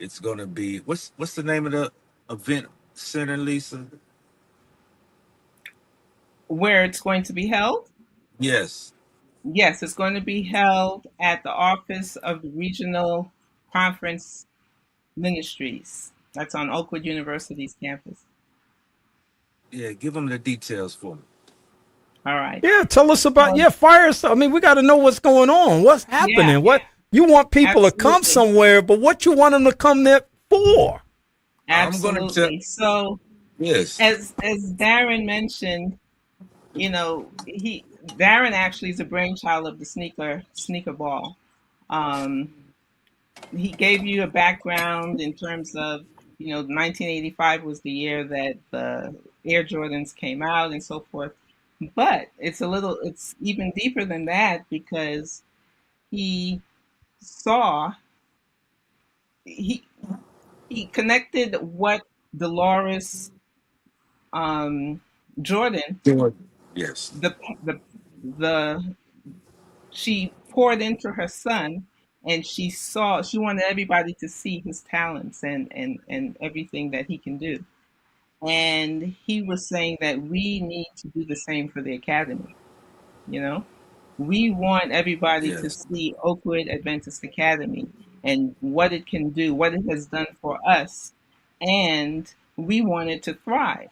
it's going to be, what's the name of the event center, Lisa? Where it's going to be held? Yes. Yes, it's going to be held at the office of the Regional Conference Ministries. That's on Oakwood University's campus. Yeah, give them the details for me. All right. Yeah, tell us about, fire us. I mean, we got to know what's going on. What's happening? What you want people to come somewhere, but what you want them to come there for? Absolutely. So, yes, as Darin mentioned, Darin actually is a brainchild of the sneaker ball. He gave you a background in terms of, 1985 was the year that the Air Jordans came out and so forth. But it's even deeper than that because he saw, he, he connected what Dolores um, Jordan, Jordan. Yes. the, the, the, she poured into her son, and she wanted everybody to see his talents and everything that he can do. And he was saying that we need to do the same for the academy. You know, we want everybody to Yes. see Oakwood Adventist Academy and what it can do, what it has done for us, and we want it to thrive.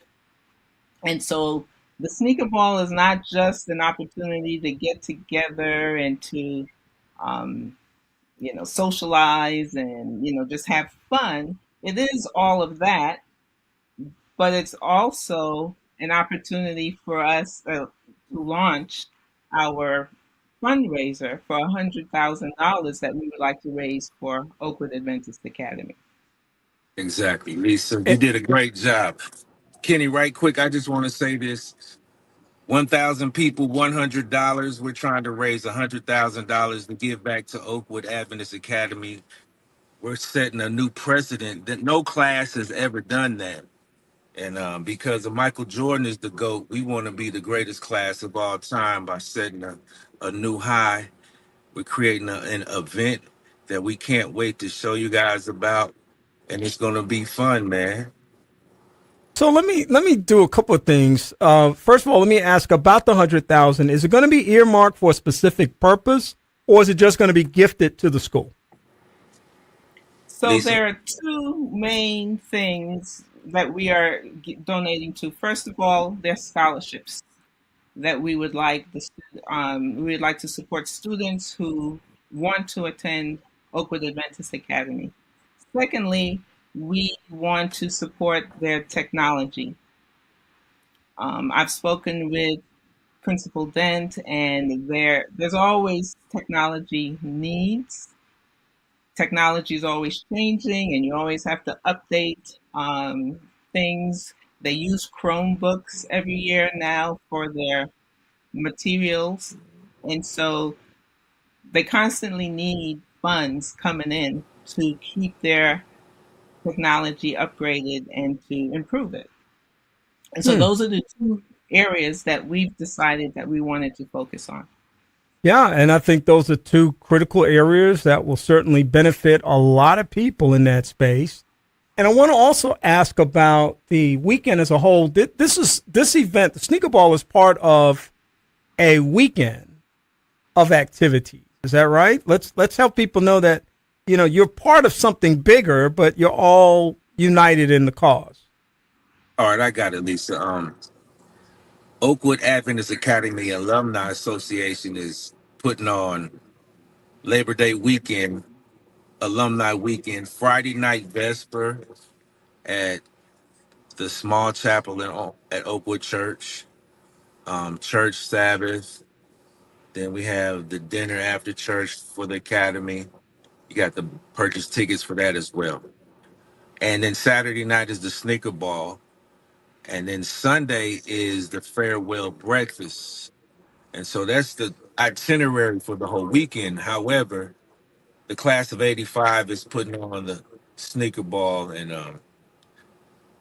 And so the sneaker ball is not just an opportunity to get together and to, um, socialize and, just have fun. It is all of that, but it's also an opportunity for us to launch our fundraiser for $100,000 that we would like to raise for Oakwood Adventist Academy. Exactly, Lisa. You And, did a great job. Kenny, right quick, I just want to say this. 1,000 people, $100. We're trying to raise $100,000 to give back to Oakwood Adventist Academy. We're setting a new precedent that no class has ever done that. And because of Michael Jordan is the GOAT, we want to be the greatest class of all time by setting a new high. We're creating an event that we can't wait to show you guys about. And it's going to be fun, man. so let me do a couple of things. First of all, let me ask about the 100,000. Is it going to be earmarked for a specific purpose, or is it just going to be gifted to the school? So Lisa? there are two main things that we are donating to. First of all, there's scholarships that we would like to support students who want to attend Oakwood Adventist Academy. Secondly, we want to support their technology. I've spoken with Principal Dent, and there's always technology needs. Technology is always changing, and you always have to update things. They use Chromebooks every year now for their materials, and so they constantly need funds coming in to keep their technology upgraded and to improve it. And so Hmm. those are the two areas that we've decided that we wanted to focus on. Yeah, and I think those are two critical areas that will certainly benefit a lot of people in that space. And I want to also ask about the weekend as a whole. This event, the Sneaker Ball, is part of a weekend of activities. Is that right? Let's help people know that you're part of something bigger, but you're all united in the cause. All right, I got it, Lisa. Oakwood Adventist Academy Alumni Association is putting on Labor Day weekend, Alumni weekend, Friday night vesper at the small chapel at Oakwood Church, church Sabbath. Then we have the dinner after church for the academy. You got to purchase tickets for that as well. And then Saturday night is the sneaker ball. And then Sunday is the farewell breakfast. And so that's the itinerary for the whole weekend. However, the class of 85 is putting on the sneaker ball, and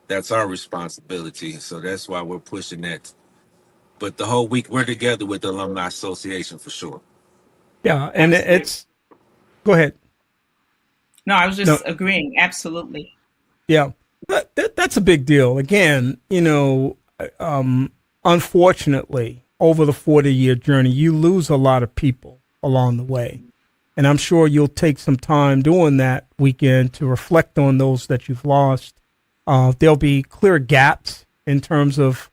that's our responsibility. So that's why we're pushing that. But the whole week, we're together with the Alumni Association for sure. Yeah, and Absolutely. it's go ahead. No, I was No, just agreeing. Absolutely. yeah, that's a big deal. Again, unfortunately, over the 40-year journey, you lose a lot of people along the way. And I'm sure you'll take some time doing that weekend to reflect on those that you've lost. There'll be clear gaps in terms of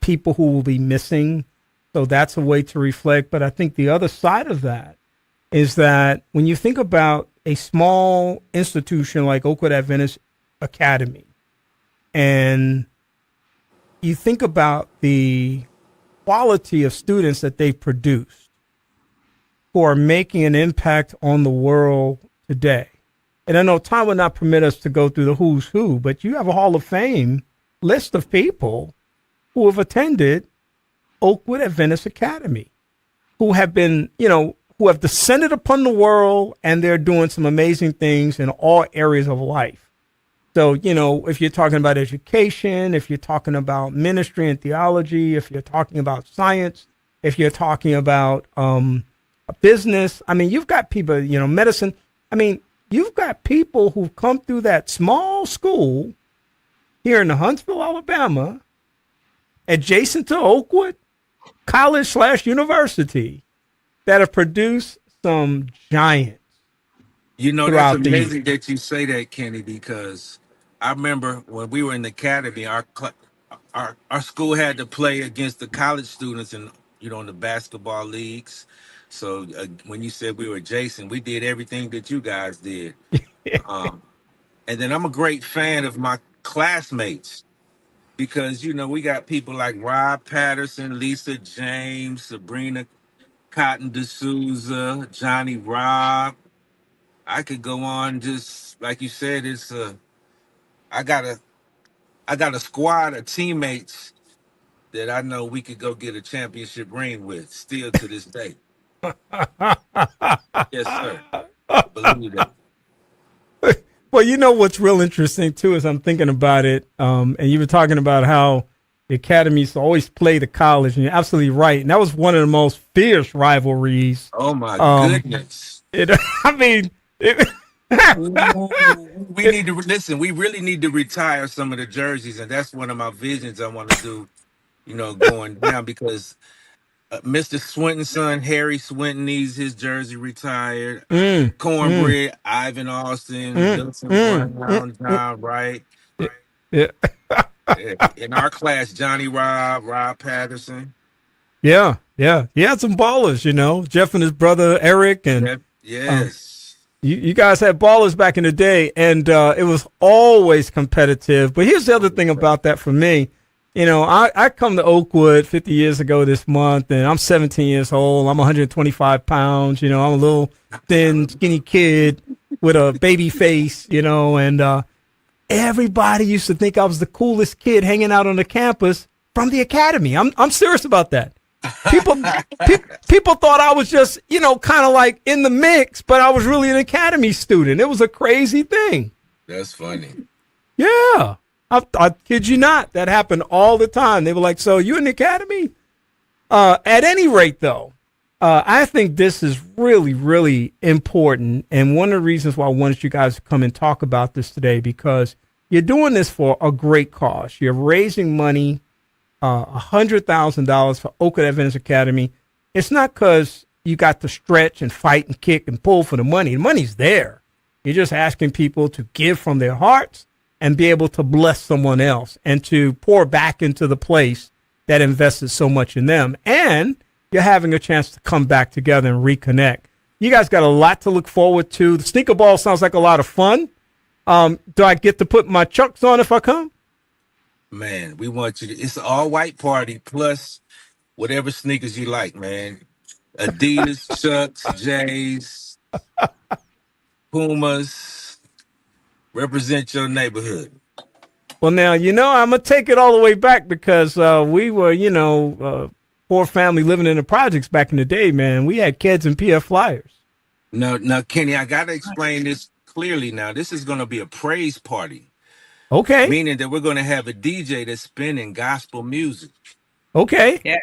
people who will be missing. So that's a way to reflect. But I think the other side of that is that when you think about a small institution like Oakwood Adventist Academy, and you think about the quality of students that they've produced who are making an impact on the world today. And I know time will not permit us to go through the who's who, but you have a Hall of Fame list of people who have attended Oakwood Adventist Academy, who have been, who have descended upon the world, and they're doing some amazing things in all areas of life. So, if you're talking about education, if you're talking about ministry and theology, if you're talking about science, if you're talking about business, I mean, you've got people, medicine. I mean, you've got people who've come through that small school here in Huntsville, Alabama, adjacent to Oakwood College/University, that have produced some giants. That's amazing that you say that, Kenny, because I remember when we were in the academy, our school had to play against the college students in the basketball leagues. So when you said we were adjacent, we did everything that you guys did. And then I'm a great fan of my classmates because we got people like Rob Patterson, Lisa James, Sabrina Cotton D'Souza, Johnny Robb. I could go on, just like you said. I got a squad of teammates that I know we could go get a championship ring with still to this day. Yes, sir. Believe that. Well, what's real interesting too is I'm thinking about it, and you were talking about how the academies always play the college, and you're absolutely right. And that was one of the most fierce rivalries. Oh my goodness! We need to listen. We really need to retire some of the jerseys, and that's one of my visions I want to do. Going down because Mr. Swinton's son, Harry Swinton, needs his jersey retired. Cornbread, Ivan Austin, Wilson Brown, John Wright. Yeah. In our class, Johnny Rob Patterson. Yeah. He had some ballers, Jeff and his brother Eric, and yes. You guys had ballers back in the day, and it was always competitive. But here's the other thing about that for me. I come to Oakwood 50 years ago this month, and I'm 17 years old. I'm 125 pounds. I'm a little thin, skinny kid with a baby face, and everybody used to think I was the coolest kid hanging out on the campus from the academy. I'm serious about that. People thought I was just, kind of like in the mix, but I was really an academy student. It was a crazy thing. That's funny. Yeah. I kid you not. That happened all the time. They were like, so you in the academy? At any rate, though, I think this is really, really important. And one of the reasons why I wanted you guys to come and talk about this today, because you're doing this for a great cause. You're raising money, $100,000 for Oakwood Adventist Academy. It's not because you got to stretch and fight and kick and pull for the money. The money's there. You're just asking people to give from their hearts and be able to bless someone else and to pour back into the place that invested so much in them. And you're having a chance to come back together and reconnect. You guys got a lot to look forward to. The sneaker ball sounds like a lot of fun. Do I get to put my Chucks on if I come? Man, we want you to. It's an all-white party plus whatever sneakers you like, man. Adidas, Chucks, J's, Pumas. Represent your neighborhood. Well, now, I'm going to take it all the way back because we were, poor family living in the projects back in the day, man. We had kids and PF Flyers. Now, Kenny, I got to explain this clearly now. This is going to be a praise party. Okay. Meaning that we're going to have a DJ that's spinning gospel music. Okay. Yeah.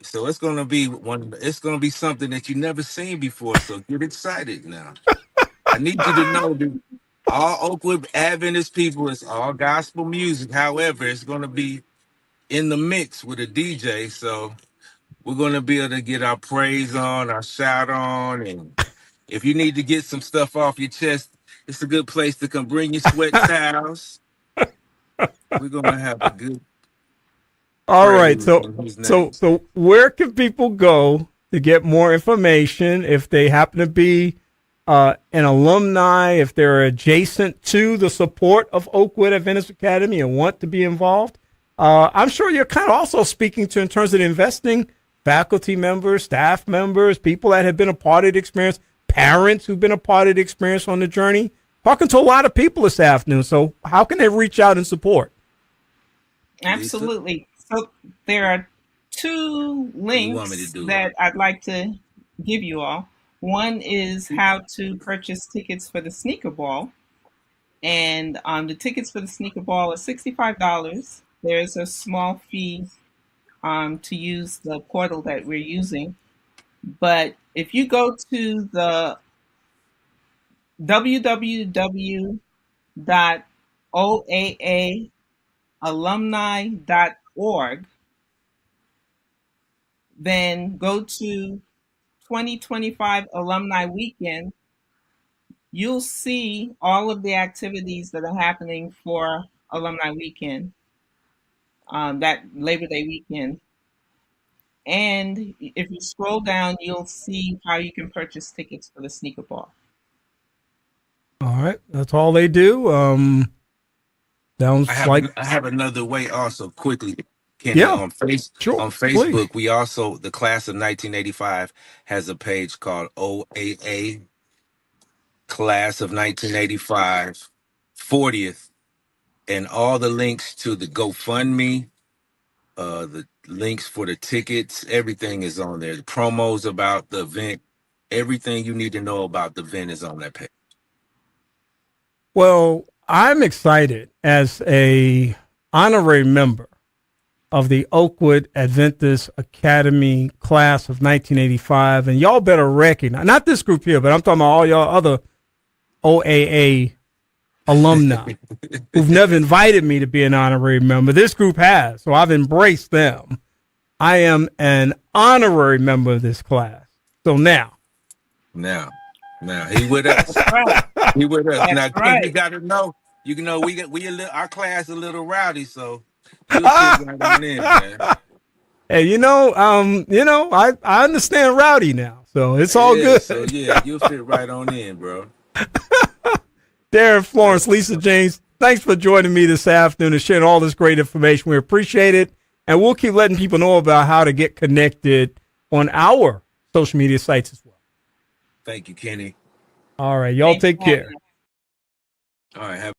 So it's going to be something that you've never seen before. So get excited now. I need you to know that all Oakwood Adventist people, it's all gospel music. However, it's going to be in the mix with a DJ. So we're going to be able to get our praise on, our shout on. And if you need to get some stuff off your chest, it's a good place to come. Bring your sweat towels. We're going to have a good. All right. So where can people go to get more information if they happen to be an alumni, if they're adjacent to the support of Oakwood Adventist Academy and want to be involved? I'm sure you're kind of also speaking to, in terms of investing, faculty members, staff members, people that have been a part of the experience, parents who've been a part of the experience on the journey. Talking to a lot of people this afternoon. So how can they reach out and support? Absolutely. So there are two What do you want me to links do? that I'd like to give you all. One is how to purchase tickets for the sneaker ball. And the tickets for the sneaker ball are $65. There's a small fee to use the portal that we're using. But if you go to the www.oaaalumni.org, then go to 2025 Alumni Weekend, you'll see all of the activities that are happening for Alumni Weekend, that Labor Day weekend. And if you scroll down, you'll see how you can purchase tickets for the sneaker ball. All right, that's all they do. Sounds I have another way also quickly. Kenny, Yeah, on sure, on please. Facebook, we also, the class of 1985 has a page called OAA Class of 1985 40th, and all the links to the GoFundMe, the links for the tickets, everything is on there. The promos about the event, everything you need to know about the event is on that page. Well, I'm excited as a honorary member of the Oakwood Adventist Academy Class of 1985, and y'all better recognize, not this group here, but I'm talking about all y'all other OAA alumni who've never invited me to be an honorary member. This group has, so I've embraced them. I am an honorary member of this class. So now he with us. He with us. That's Now, right. you got to know, our class a little rowdy, so you'll fit right on in, man. Hey, I understand rowdy now, so it's all good. So yeah, you'll fit right on in, bro. Darin, Florence, Lisa James, thanks for joining me this afternoon and sharing all this great information. We appreciate it, and we'll keep letting people know about how to get connected on our social media sites as well. Thank you, Kenny. All right, y'all take care. All right,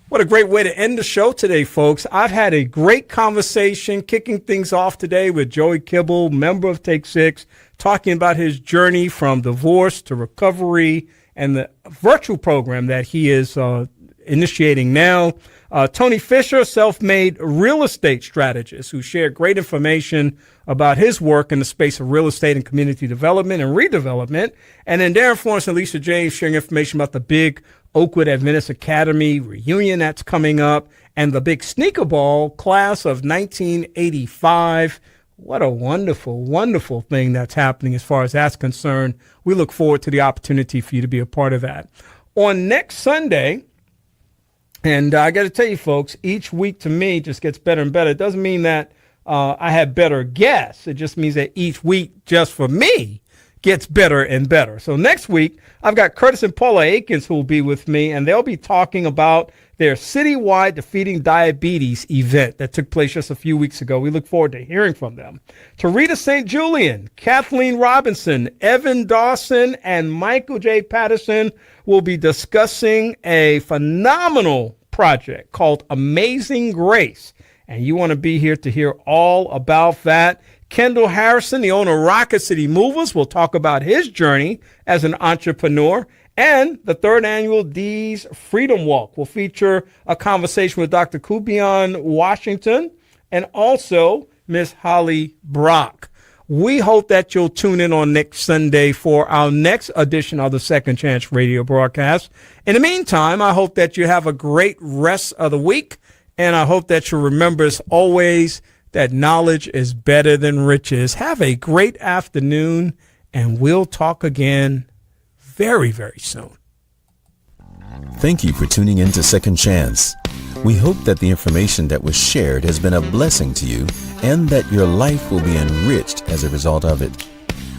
What a great way to end the show today, folks. I've had a great conversation kicking things off today with Joey Kibble, member of Take Six, talking about his journey from divorce to recovery and the virtual program that he is initiating now. Tony Fisher, self-made real estate strategist who shared great information about his work in the space of real estate and community development and redevelopment. And then Darin, Florence, and Lisa James sharing information about the big Oakwood Adventist Academy reunion that's coming up and the big sneaker ball class of 1985. What a wonderful, wonderful thing that's happening as far as that's concerned. We look forward to the opportunity for you to be a part of that. On next Sunday, and I got to tell you, folks, each week to me just gets better and better. It doesn't mean that I have better guests. It just means that each week just for me gets better and better. So next week, I've got Curtis and Paula Akins who will be with me, and they'll be talking about their citywide Defeating Diabetes event that took place just a few weeks ago. We look forward to hearing from them. Tarita St. Julian, Kathleen Robinson, Evan Dawson, and Michael J. Patterson will be discussing a phenomenal project called Amazing Grace. And you want to be here to hear all about that. Kendall Harrison, the owner of Rocket City Movers, will talk about his journey as an entrepreneur. And the third annual D's Freedom Walk will feature a conversation with Dr. Kubion Washington and also Miss Holly Brock. We hope that you'll tune in on next Sunday for our next edition of the Second Chance radio broadcast. In the meantime, I hope that you have a great rest of the week. And I hope that you remember, as always, that knowledge is better than riches. Have a great afternoon, and we'll talk again very, very soon. Thank you for tuning in to Second Chance. We hope that the information that was shared has been a blessing to you and that your life will be enriched as a result of it.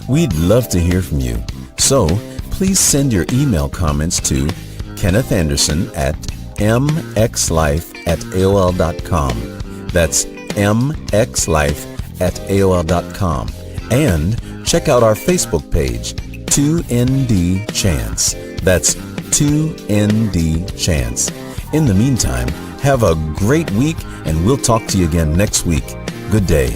We'd love to hear from you. So please send your email comments to Kenneth Anderson at mxlife@aol.com. That's mxlife@aol.com. And check out our Facebook page, 2ND Chance. That's 2ND Chance. In the meantime, have a great week, and we'll talk to you again next week. Good day.